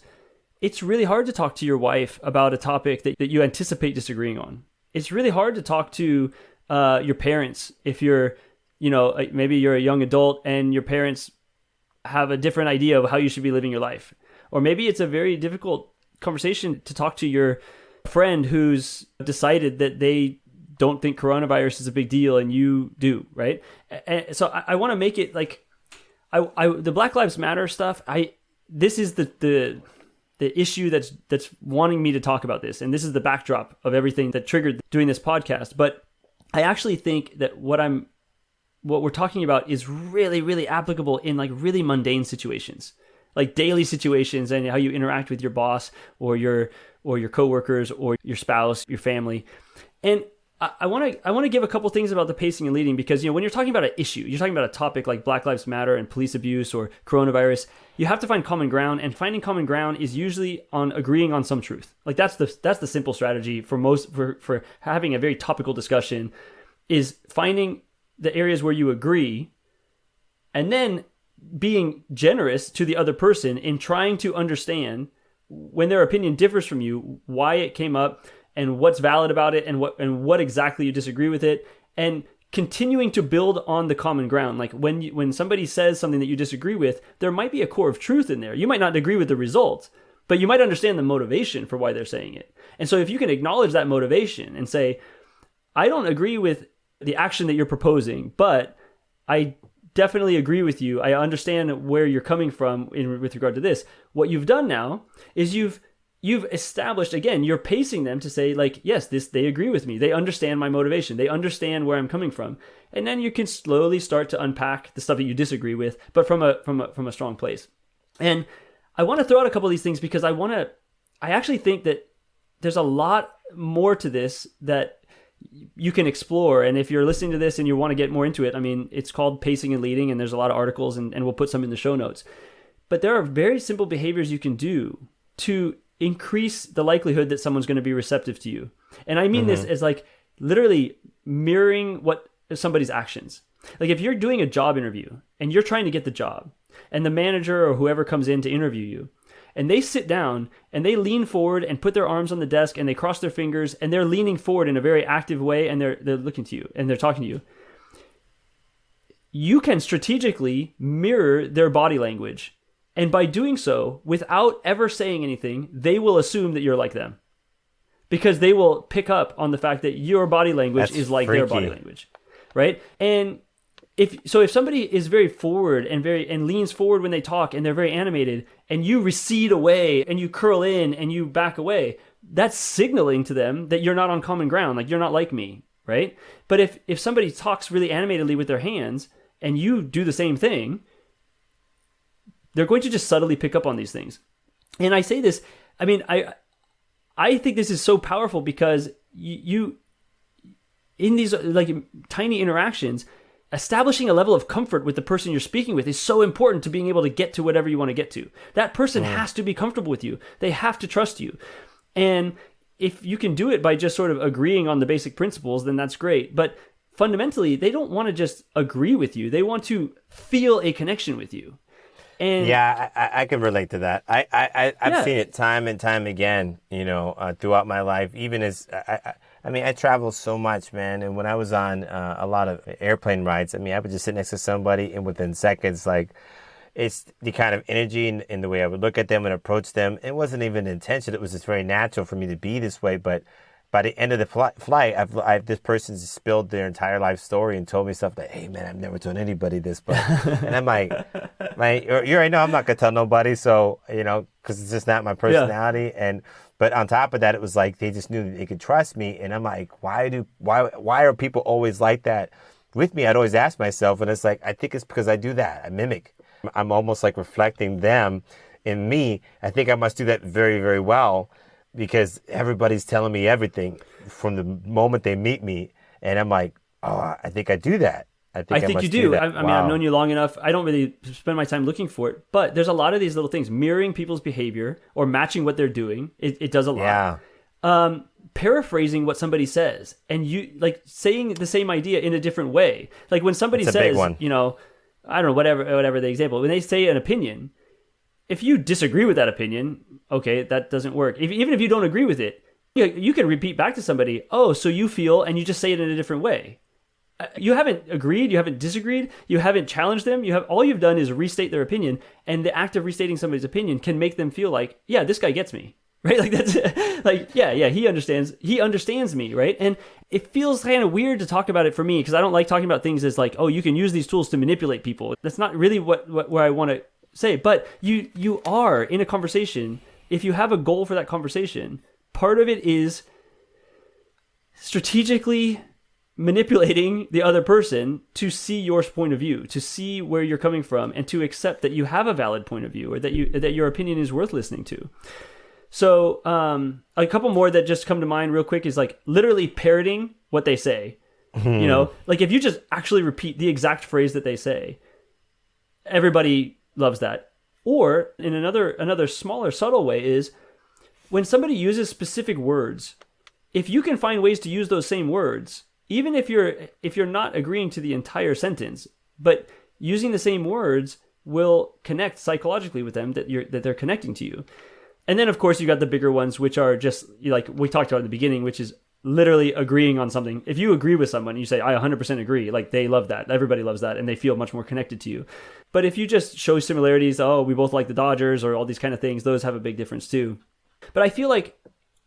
it's really hard to talk to your wife about a topic that you anticipate disagreeing on. It's really hard to talk to your parents if you're, you know, maybe you're a young adult and your parents have a different idea of how you should be living your life. Or maybe it's a very difficult conversation to talk to your friend who's decided that they don't think coronavirus is a big deal and you do, right? And so I want to make it like, the Black Lives Matter stuff, this is the issue that's wanting me to talk about this. And this is the backdrop of everything that triggered doing this podcast. But I actually think that what we're talking about is really, really applicable in like really mundane situations, like daily situations, and how you interact with your boss or your coworkers or your spouse, your family. And I want to give a couple things about the pacing and leading, because when you're talking about an issue, you're talking about a topic like Black Lives Matter and police abuse or coronavirus, you have to find common ground, and finding common ground is usually on agreeing on some truth. Like that's the simple strategy for having a very topical discussion, is finding the areas where you agree, and then being generous to the other person in trying to understand when their opinion differs from you, why it came up, and what's valid about it, and what exactly you disagree with it, and continuing to build on the common ground. Like when somebody says something that you disagree with, there might be a core of truth in there. You might not agree with the result, but you might understand the motivation for why they're saying it. And so if you can acknowledge that motivation and say, I don't agree with the action that you're proposing, but I definitely agree with you. I understand where you're coming from with regard to this. What you've done now is you've established, again, you're pacing them to say, like, yes, they agree with me. They understand my motivation. They understand where I'm coming from. And then you can slowly start to unpack the stuff that you disagree with, but from a strong place. And I want to throw out a couple of these things because I actually think that there's a lot more to this that you can explore. And if you're listening to this and you want to get more into it, I mean, it's called Pacing and Leading, and there's a lot of articles, and we'll put some in the show notes. But there are very simple behaviors you can do to increase the likelihood that someone's going to be receptive to you. And I mean this as like literally mirroring what somebody's actions. Like if you're doing a job interview and you're trying to get the job, and the manager or whoever comes in to interview you, and they sit down and they lean forward and put their arms on the desk and they cross their fingers and they're leaning forward in a very active way, and they're looking to you and they're talking to you, you can strategically mirror their body language. And by doing so, without ever saying anything, they will assume that you're like them, because they will pick up on the fact that your body language is like their body language, right? And if somebody is very forward and leans forward when they talk, and they're very animated, and you recede away and you curl in and you back away, that's signaling to them that you're not on common ground, like you're not like me, right? But if somebody talks really animatedly with their hands and you do the same thing, they're going to just subtly pick up on these things. And I say this, I mean, I think this is so powerful because you in these like tiny interactions, establishing a level of comfort with the person you're speaking with is so important to being able to get to whatever you want to get to. That person has to be comfortable with you. They have to trust you. And if you can do it by just sort of agreeing on the basic principles, then that's great. But fundamentally, they don't want to just agree with you. They want to feel a connection with you. And yeah, I can relate to that. I've seen it time and time again, throughout my life. Even as I travel so much, man. And when I was on a lot of airplane rides, I would just sit next to somebody, and within seconds, like, it's the kind of energy in the way I would look at them and approach them. It wasn't even intention. It was just very natural for me to be this way. But by the end of the flight, this person's spilled their entire life story and told me stuff like, hey, man, I've never told anybody this. But and I'm like, you already know I'm not going to tell nobody. So, because it's just not my personality. Yeah. But on top of that, it was like they just knew that they could trust me. And I'm like, why are people always like that with me? I'd always ask myself. And it's like, I think it's because I do that. I mimic. I'm almost like reflecting them in me. I think I must do that very, very well, because everybody's telling me everything from the moment they meet me. And I'm like, oh, I think I do that. I think you do. I mean, I've known you long enough. I don't really spend my time looking for it, but there's a lot of these little things, mirroring people's behavior or matching what they're doing. It does a lot. Yeah. Paraphrasing what somebody says, and you like saying the same idea in a different way. Like when somebody says, I don't know, whatever the example, when they say an opinion, if you disagree with that opinion, okay, that doesn't work. Even if you don't agree with it, you can repeat back to somebody, oh, so you feel, and you just say it in a different way. You haven't agreed, you haven't disagreed, you haven't challenged them. All you've done is restate their opinion, and the act of restating somebody's opinion can make them feel like, yeah, this guy gets me. right? Like that's like, yeah, he understands me, right? And it feels kind of weird to talk about it for me because I don't like talking about things as like, oh, you can use these tools to manipulate people. That's not really where I want to say. But you are in a conversation. If you have a goal for that conversation, part of it is strategically manipulating the other person to see your point of view, to see where you're coming from, and to accept that you have a valid point of view or that your opinion is worth listening to. So a couple more that just come to mind real quick is like literally parroting what they say. You know, like if you just actually repeat the exact phrase that they say, everybody loves that. Or in another smaller, subtle way is when somebody uses specific words, if you can find ways to use those same words, even if you're not agreeing to the entire sentence, but using the same words will connect psychologically with them that they're connecting to you. And then, of course, you got the bigger ones, which are just like we talked about in the beginning, which is literally agreeing on something. If you agree with someone, you say, I 100% agree. Like they love that. Everybody loves that. And they feel much more connected to you. But if you just show similarities, oh, we both like the Dodgers or all these kind of things, those have a big difference too. But I feel like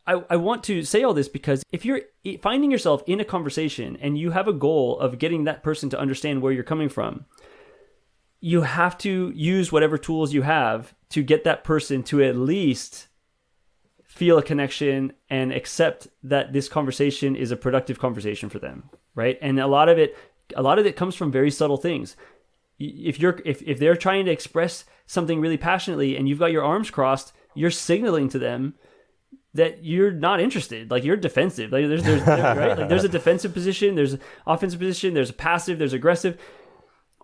I want to say all this because if you're finding yourself in a conversation and you have a goal of getting that person to understand where you're coming from, you have to use whatever tools you have to get that person to at least feel a connection and accept that this conversation is a productive conversation for them, right? And a lot of it comes from very subtle things. If they're trying to express something really passionately and you've got your arms crossed, you're signaling to them that you're not interested, like you're defensive. Like there's right? Like there's a defensive position, there's an offensive position, there's a passive, there's aggressive.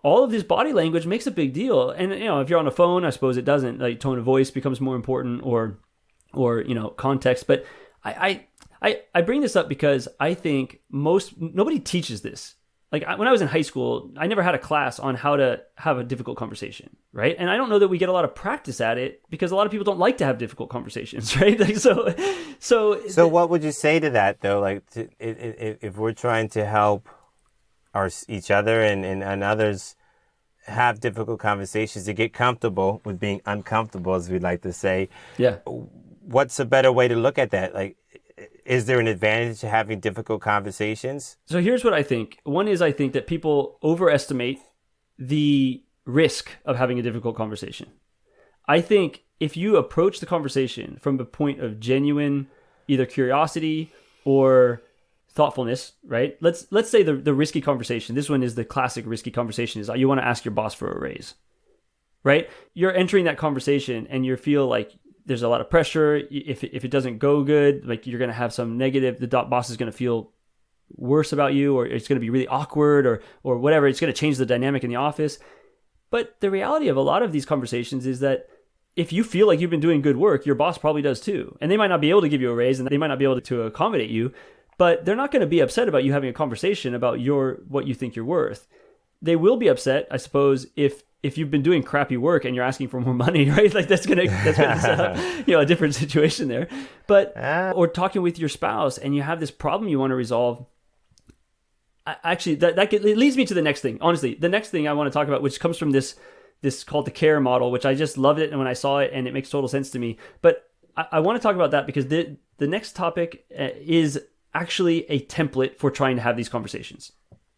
All of this body language makes a big deal. And you know, if you're on a phone, I suppose it doesn't. Like tone of voice becomes more important, or you know, context. But I bring this up because I think nobody teaches this. Like when I was in high school, I never had a class on how to have a difficult conversation, right? And I don't know that we get a lot of practice at it because a lot of people don't like to have difficult conversations, right? Like so what would you say to that though? Like if we're trying to help each other and others have difficult conversations to get comfortable with being uncomfortable, as we like to say. Yeah. What's a better way to look at that? Like, is there an advantage to having difficult conversations? So here's what I think. One is I think that people overestimate the risk of having a difficult conversation. I think if you approach the conversation from a point of genuine either curiosity or thoughtfulness, right? Let's say the risky conversation. This one is the classic risky conversation is you want to ask your boss for a raise, right? You're entering that conversation and you feel like there's a lot of pressure. If it doesn't go good, like you're going to have some negative, the boss is going to feel worse about you, or it's going to be really awkward or whatever. It's going to change the dynamic in the office. But the reality of a lot of these conversations is that if you feel like you've been doing good work, your boss probably does too. And they might not be able to give you a raise and they might not be able to accommodate you, but they're not going to be upset about you having a conversation about what you think you're worth. They will be upset, I suppose, if you've been doing crappy work and you're asking for more money, right? Like that's gonna set up, a different situation there. But or talking with your spouse and you have this problem you want to resolve. Actually, it leads me to the next thing. Honestly, the next thing I want to talk about, which comes from this called the CARE model, which I just loved it, and when I saw it, and it makes total sense to me. But I want to talk about that because the next topic is actually a template for trying to have these conversations,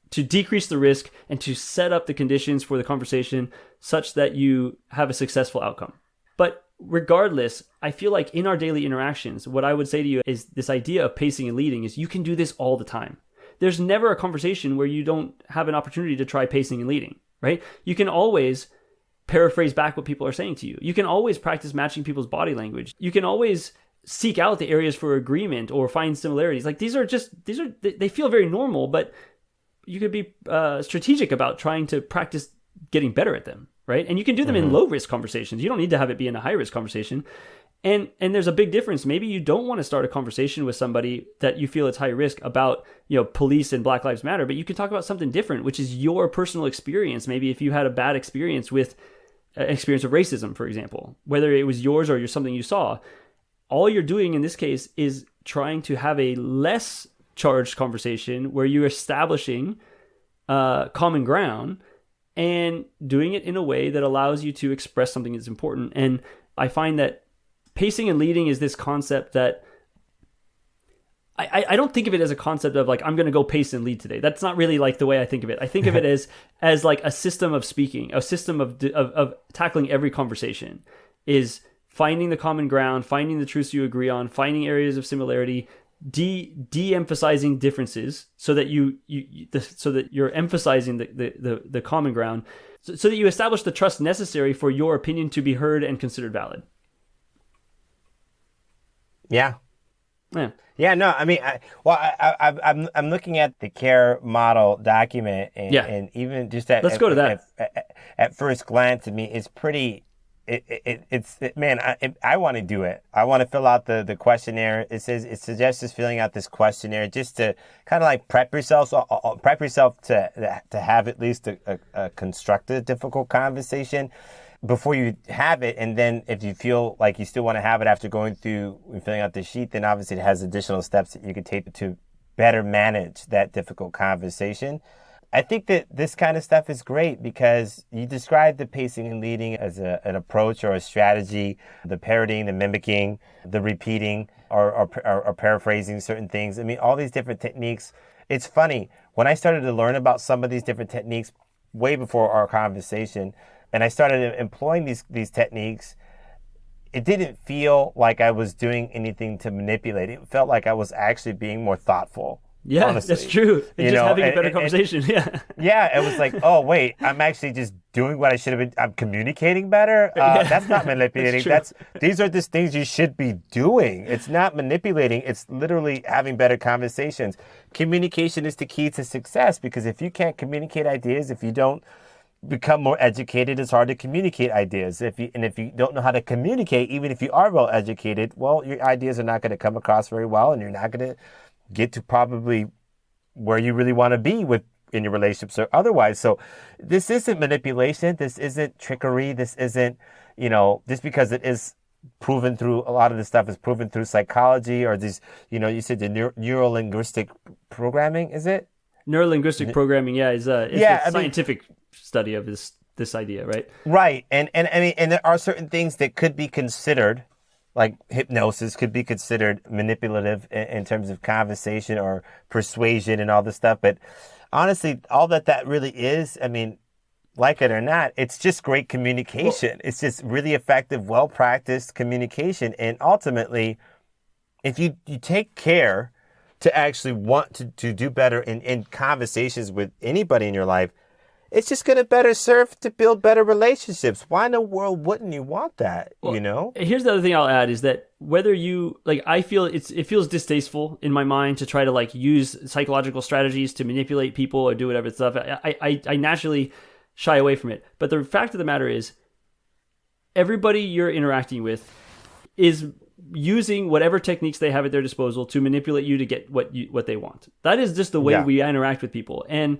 to decrease the risk and to set up the conditions for the conversation such that you have a successful outcome. But regardless, I feel like in our daily interactions, what I would say to you is this idea of pacing and leading is you can do this all the time. There's never a conversation where you don't have an opportunity to try pacing and leading, right? You can always paraphrase back what people are saying to you. You can always practice matching people's body language. You can always seek out the areas for agreement or find similarities. Like they feel very normal, but you could be strategic about trying to practice getting better at them, right? And you can do them in low risk conversations. You don't need to have it be in a high risk conversation. And there's a big difference. Maybe you don't want to start a conversation with somebody that you feel it's high risk about, police and Black Lives Matter, but you can talk about something different, which is your personal experience. Maybe if you had a bad experience with experience of racism, for example, whether it was yours or something you saw, all you're doing in this case is trying to have a less charged conversation where you're establishing common ground and doing it in a way that allows you to express something that's important. And I find that pacing and leading is this concept that I don't think of it as a concept of like, I'm going to go pace and lead today. That's not really like the way I think of it. I think of it as like a system of speaking, a system of tackling every conversation, is finding the common ground, finding the truths you agree on, finding areas of similarity, de-emphasizing differences so that so that you're emphasizing the common ground, so that you establish the trust necessary for your opinion to be heard and considered valid. Yeah. Yeah. Yeah, no, I mean, I'm looking at the CARE model document, and even just Let's go to that. At first glance, I mean, it's pretty. Man, I want to do it. I want to fill out the questionnaire. It suggests just filling out this questionnaire just to kind of like prep yourself to have at least a constructive, difficult conversation before you have it. And then if you feel like you still want to have it after going through and filling out the sheet, then obviously it has additional steps that you could take to better manage that difficult conversation. I think that this kind of stuff is great because you describe the pacing and leading as an approach or a strategy, the parroting, the mimicking, the repeating, or paraphrasing certain things. I mean, all these different techniques. It's funny, when I started to learn about some of these different techniques way before our conversation, and I started employing these techniques, it didn't feel like I was doing anything to manipulate. It felt like I was actually being more thoughtful. Yeah, honestly. That's true. And just having a better conversation. Yeah, it was like, oh, wait, I'm actually just doing what I should have been. I'm communicating better. That's not manipulating. These are just things you should be doing. It's not manipulating. It's literally having better conversations. Communication is the key to success, because if you can't communicate ideas, if you don't become more educated, it's hard to communicate ideas. If you don't know how to communicate, even if you are well educated, well, your ideas are not going to come across very well, and you're not going to get to probably where you really want to be in your relationships or otherwise. So this isn't manipulation. This isn't trickery. This isn't, just because it is proven through, a lot of this stuff is proven through psychology, or these, you said the neuro-linguistic programming, is it? Neuro-linguistic programming, is a scientific study of this idea, right? Right. And I mean, and there are certain things that could be considered, like hypnosis could be considered manipulative in terms of conversation or persuasion and all this stuff. But honestly, all that really is, I mean, like it or not, it's just great communication. It's just really effective, well-practiced communication. And ultimately, if you take care to actually want to do better in conversations with anybody in your life, it's just going to better serve to build better relationships. Why in the world wouldn't you want that, Here's the other thing I'll add is that whether you, I feel it feels distasteful in my mind to try to use psychological strategies to manipulate people or do whatever stuff. I naturally shy away from it. But the fact of the matter is, everybody you're interacting with is using whatever techniques they have at their disposal to manipulate you to get what they want. That is just the way we interact with people. And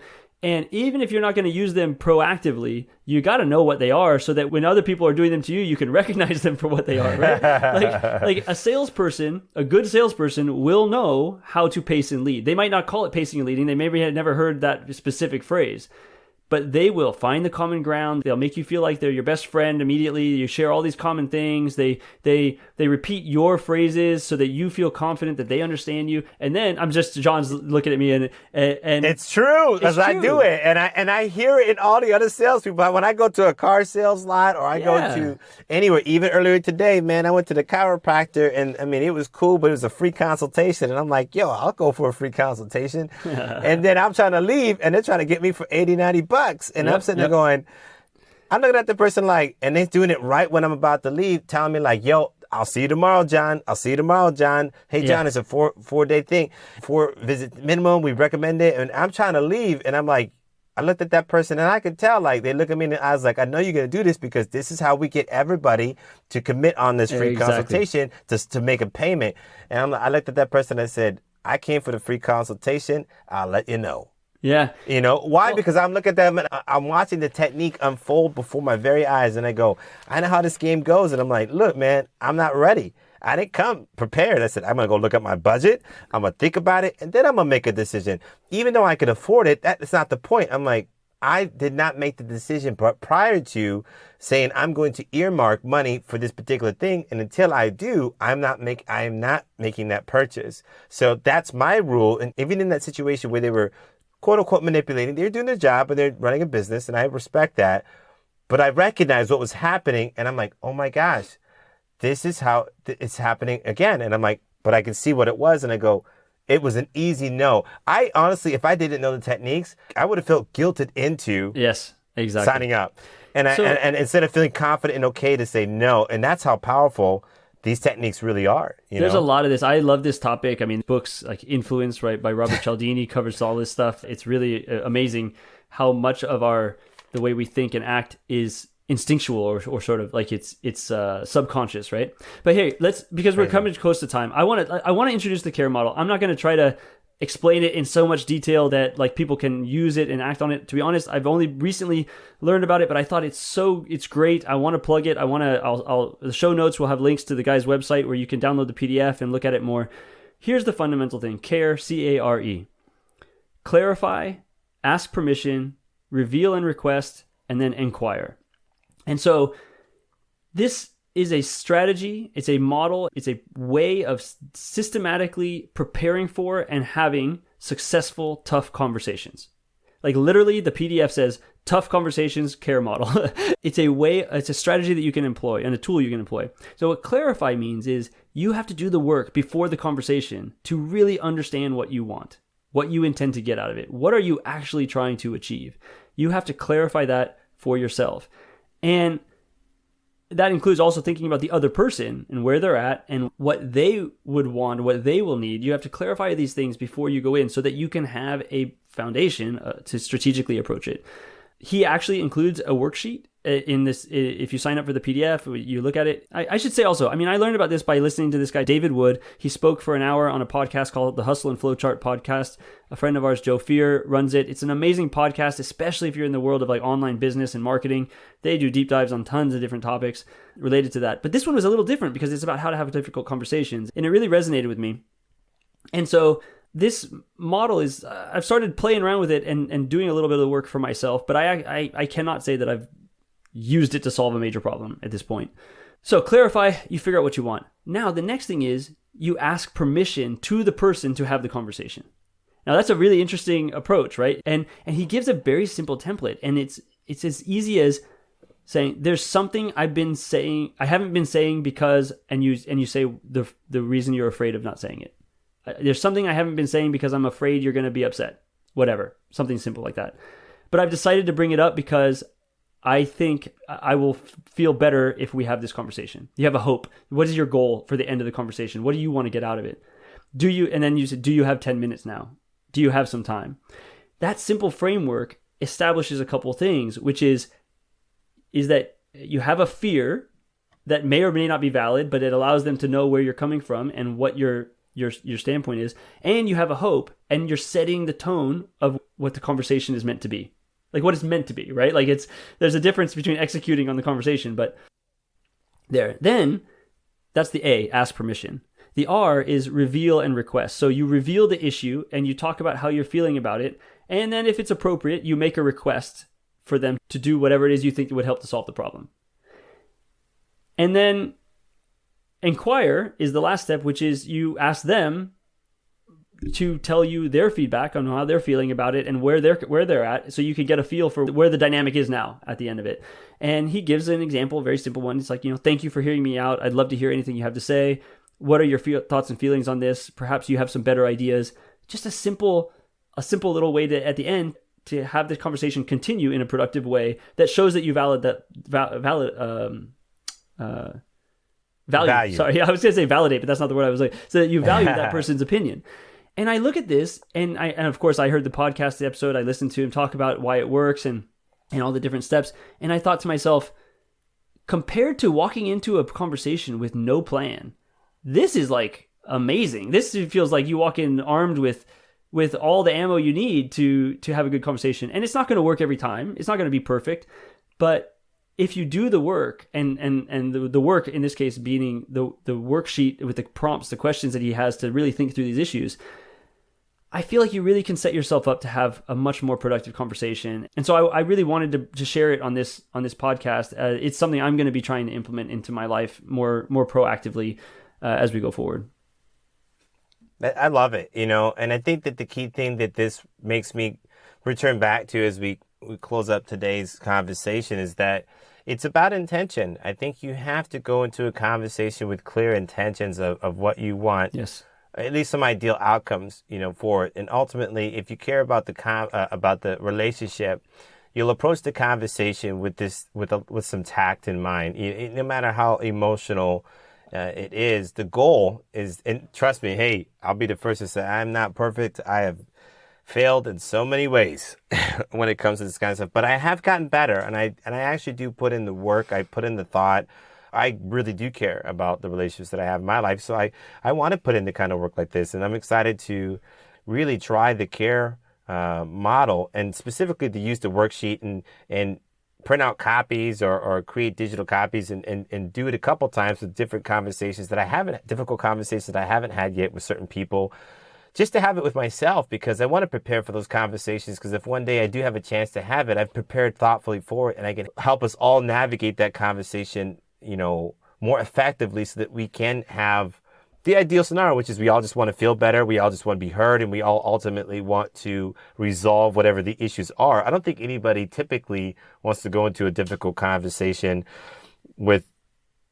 even if you're not going to use them proactively, you got to know what they are, so that when other people are doing them to you, you can recognize them for what they are, right? like a salesperson, a good salesperson will know how to pace and lead. They might not call it pacing and leading. They maybe had never heard that specific phrase, but they will find the common ground. They'll make you feel like they're your best friend immediately. You share all these common things. They repeat your phrases so that you feel confident that they understand you. And then John's looking at me and it's true, because I do it, and I hear it in all the other salespeople. When I go to a car sales lot, or I go to anywhere, even earlier today, man, I went to the chiropractor, and I mean, it was cool, but it was a free consultation, and I'm like, yo, I'll go for a free consultation. And then I'm trying to leave, and they're trying to get me for $80-$90. And I'm sitting there going, I'm looking at the person and they're doing it right when I'm about to leave, telling me yo, I'll see you tomorrow, John. I'll see you tomorrow, John. Hey, John, it's a four-day thing. 4 visit minimum. We recommend it. And I'm trying to leave. And I'm like, I looked at that person and I could tell, they look at me in the eyes I know you're going to do this, because this is how we get everybody to commit on this free consultation to make a payment. And I looked at that person and I said, I came for the free consultation. I'll let you know. Yeah. Why? Because I'm looking at them and I'm watching the technique unfold before my very eyes, and I go, I know how this game goes. And I'm like, look, man, I'm not ready. I didn't come prepared. I said, I'm going to go look at my budget. I'm going to think about it, and then I'm going to make a decision. Even though I could afford it, that's not the point. I'm like, I did not make the decision prior to saying I'm going to earmark money for this particular thing. And until I do, I am not making that purchase. So that's my rule. And even in that situation where they were quote unquote manipulating, they're doing their job, but they're running a business, and I respect that. But I recognized what was happening, and I'm like, oh my gosh, this is how it's happening again. And I'm like, but I can see what it was, and I go, it was an easy no. I honestly, if I didn't know the techniques, I would have felt guilted into Yes, exactly. signing up. And and instead of feeling confident and okay to say no, and that's how powerful these techniques really are. There's a lot of this. I love this topic. I mean, books like Influence, right, by Robert Cialdini covers all this stuff. It's really amazing how much of the way we think and act is instinctual or sort of like it's subconscious, right? But hey, because we're coming close to time, I want to introduce the CARE model. I'm not going to try to explain it in so much detail that like people can use it and act on it. To be honest, I've only recently learned about it, but I thought it's great. I want to plug it. The show notes will have links to the guy's website where you can download the PDF and look at it more. Here's the fundamental thing: CARE, C-A-R-E. Clarify, ask permission, reveal and request, and then inquire. And so this is a strategy, it's a model, it's a way of systematically preparing for and having successful, tough conversations. Like literally the PDF says, tough conversations, CARE model. It's a strategy that you can employ and a tool you can employ. So what clarify means is you have to do the work before the conversation to really understand what you want, what you intend to get out of it. What are you actually trying to achieve? You have to clarify that for yourself. And that includes also thinking about the other person and where they're at and what they would want, what they will need. You have to clarify these things before you go in so that you can have a foundation to strategically approach it. He actually includes a worksheet in this. If you sign up for the PDF, you look at it. I should say also, I mean, I learned about this by listening to this guy, David Wood. He spoke for an hour on a podcast called the Hustle and Flowchart podcast. A friend of ours, Joe Fear, runs it. It's an amazing podcast, especially if you're in the world of like online business and marketing. They do deep dives on tons of different topics related to that. But this one was a little different because it's about how to have difficult conversations. And it really resonated with me. And so this model is, I've started playing around with it and doing a little bit of the work for myself, but I cannot say that I've used it to solve a major problem at this point. So clarify, you figure out what you want. Now, the next thing is you ask permission to the person to have the conversation. Now, that's a really interesting approach, right? And he gives a very simple template, and it's as easy as saying, there's something I haven't been saying because, and you say the reason you're afraid of not saying it. There's something I haven't been saying because I'm afraid you're going to be upset. Whatever. Something simple like that. But I've decided to bring it up because I think I will feel better if we have this conversation. You have a hope. What is your goal for the end of the conversation? What do you want to get out of it? And then you say, do you have 10 minutes now? Do you have some time? That simple framework establishes a couple things, which is that you have a fear that may or may not be valid, but it allows them to know where you're coming from and what your standpoint is, and you have a hope, and you're setting the tone of what the conversation is meant to be, like what it's meant to be, right? Like there's a difference between executing on the conversation, but then that's the A, ask permission. The R is reveal and request. So you reveal the issue and you talk about how you're feeling about it, and then if it's appropriate, you make a request for them to do whatever it is you think would help to solve the problem. And then inquire is the last step, which is you ask them to tell you their feedback on how they're feeling about it and where they're at, so you can get a feel for where the dynamic is now at the end of it. And he gives an example, a very simple one. It's like, thank you for hearing me out. I'd love to hear anything you have to say. What are your thoughts and feelings on this? Perhaps you have some better ideas. Just a simple little way to, at the end, to have the conversation continue in a productive way that shows that you value. Sorry, I was going to say validate, but that's not the word I was like. So that you value that person's opinion. And I look at this, and of course I heard the podcast episode. I listened to him talk about why it works and all the different steps. And I thought to myself, compared to walking into a conversation with no plan, this is like amazing. This feels like you walk in armed with all the ammo you need to have a good conversation. And it's not going to work every time. It's not going to be perfect, but if you do the work, and the work in this case being the worksheet with the prompts, the questions that he has to really think through these issues, I feel like you really can set yourself up to have a much more productive conversation. And so I really wanted to share it on this podcast. It's something I'm going to be trying to implement into my life more proactively as we go forward. I love it, and I think that the key thing that this makes me return back to as we close up today's conversation is that it's about intention. I think you have to go into a conversation with clear intentions of what you want. Yes. At least some ideal outcomes, for it. And ultimately, if you care about the relationship, you'll approach the conversation with some tact in mind. No matter how emotional it is, the goal is, and trust me, hey, I'll be the first to say I'm not perfect. I have failed in so many ways when it comes to this kind of stuff, but I have gotten better, and I actually do put in the work. I put in the thought. I really do care about the relationships that I have in my life. So I want to put in the kind of work like this. And I'm excited to really try the care model, and specifically to use the worksheet and print out copies or create digital copies and do it a couple times with different conversations difficult conversations that I haven't had yet with certain people, just to have it with myself, because I want to prepare for those conversations. Because if one day I do have a chance to have it, I've prepared thoughtfully for it, and I can help us all navigate that conversation more effectively, so that we can have the ideal scenario, which is we all just want to feel better. We all just want to be heard, and we all ultimately want to resolve whatever the issues are. I don't think anybody typically wants to go into a difficult conversation with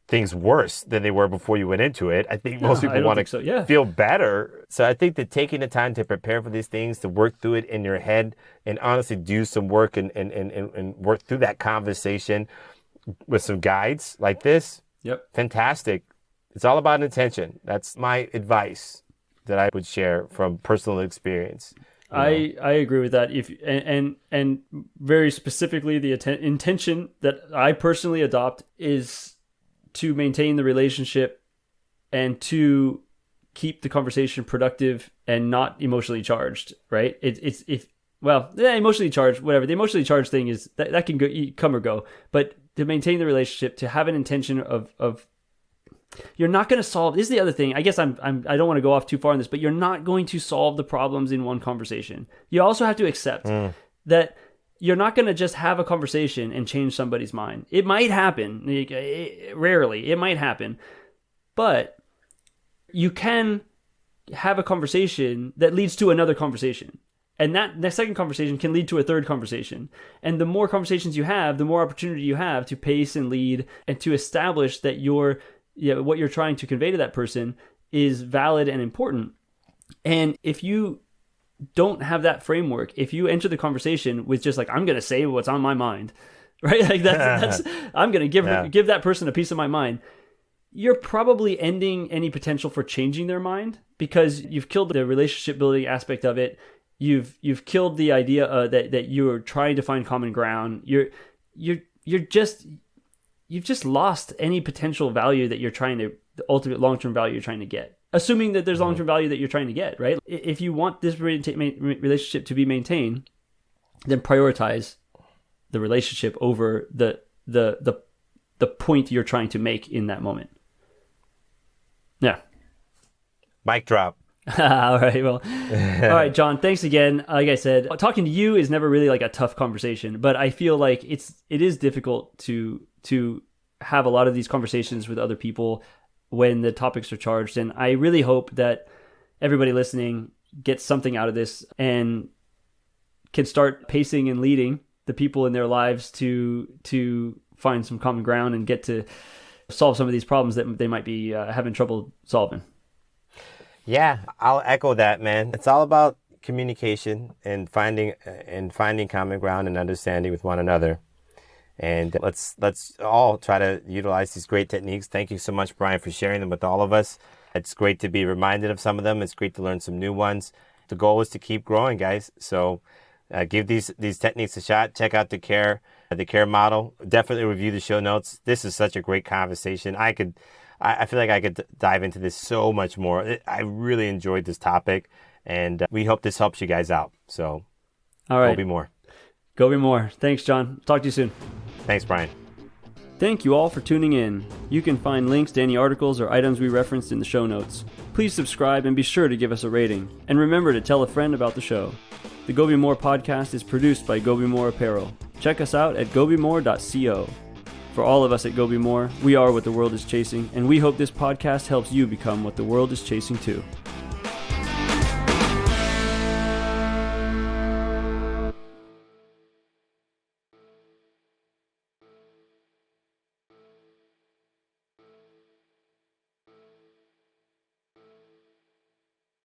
things worse than they were before you went into it. I think most people want to feel better. So I think that taking the time to prepare for these things, to work through it in your head, and honestly do some work and work through that conversation with some guides like this. Yep. Fantastic. It's all about intention. That's my advice that I would share from personal experience. I agree with that. And very specifically, the intention that I personally adopt is to maintain the relationship and to keep the conversation productive and not emotionally charged, right? Emotionally charged, whatever. The emotionally charged thing is that can come or go, but to maintain the relationship, to have an intention of you're not going to solve. This is the other thing. I guess I don't want to go off too far on this, but you're not going to solve the problems in one conversation. You also have to accept that you're not going to just have a conversation and change somebody's mind. It might happen. Rarely, it might happen, but you can have a conversation that leads to another conversation. And that second conversation can lead to a third conversation. And the more conversations you have, the more opportunity you have to pace and lead and to establish that what you're trying to convey to that person is valid and important. And if you don't have that framework, if you enter the conversation with just like, I'm going to say what's on my mind, right? Like that's I'm going to give that person a piece of my mind. You're probably ending any potential for changing their mind, because you've killed the relationship building aspect of it. You've killed the idea that you're trying to find common ground. You've just lost any potential value that you're trying to, the ultimate long-term value you're trying to get. Assuming that there's long-term value that you're trying to get, right? If you want this relationship to be maintained, then prioritize the relationship over the point you're trying to make in that moment. Yeah. Mic drop. All right. Well, all right, John, thanks again. Like I said, talking to you is never really like a tough conversation, but I feel like it is difficult to have a lot of these conversations with other people when the topics are charged. And I really hope that everybody listening gets something out of this and can start pacing and leading the people in their lives to find some common ground and get to solve some of these problems that they might be having trouble solving. Yeah, I'll echo that, man. It's all about communication and finding common ground and understanding with one another. And let's all try to utilize these great techniques. Thank you so much, Brian, for sharing them with all of us. It's great to be reminded of some of them. It's great to learn some new ones. The goal is to keep growing, guys. So give these techniques a shot. Check out the care model. Definitely review the show notes. This is such a great conversation. I feel like I could dive into this so much more. I really enjoyed this topic, and we hope this helps you guys out. So, all right. Go be more. Go be more. Thanks, John. Talk to you soon. Thanks, Brian. Thank you all for tuning in. You can find links to any articles or items we referenced in the show notes. Please subscribe and be sure to give us a rating. And remember to tell a friend about the show. The Go Be More podcast is produced by Go Be More Apparel. Check us out at gobemore.co. For all of us at Go Be More, we are what the world is chasing, and we hope this podcast helps you become what the world is chasing too.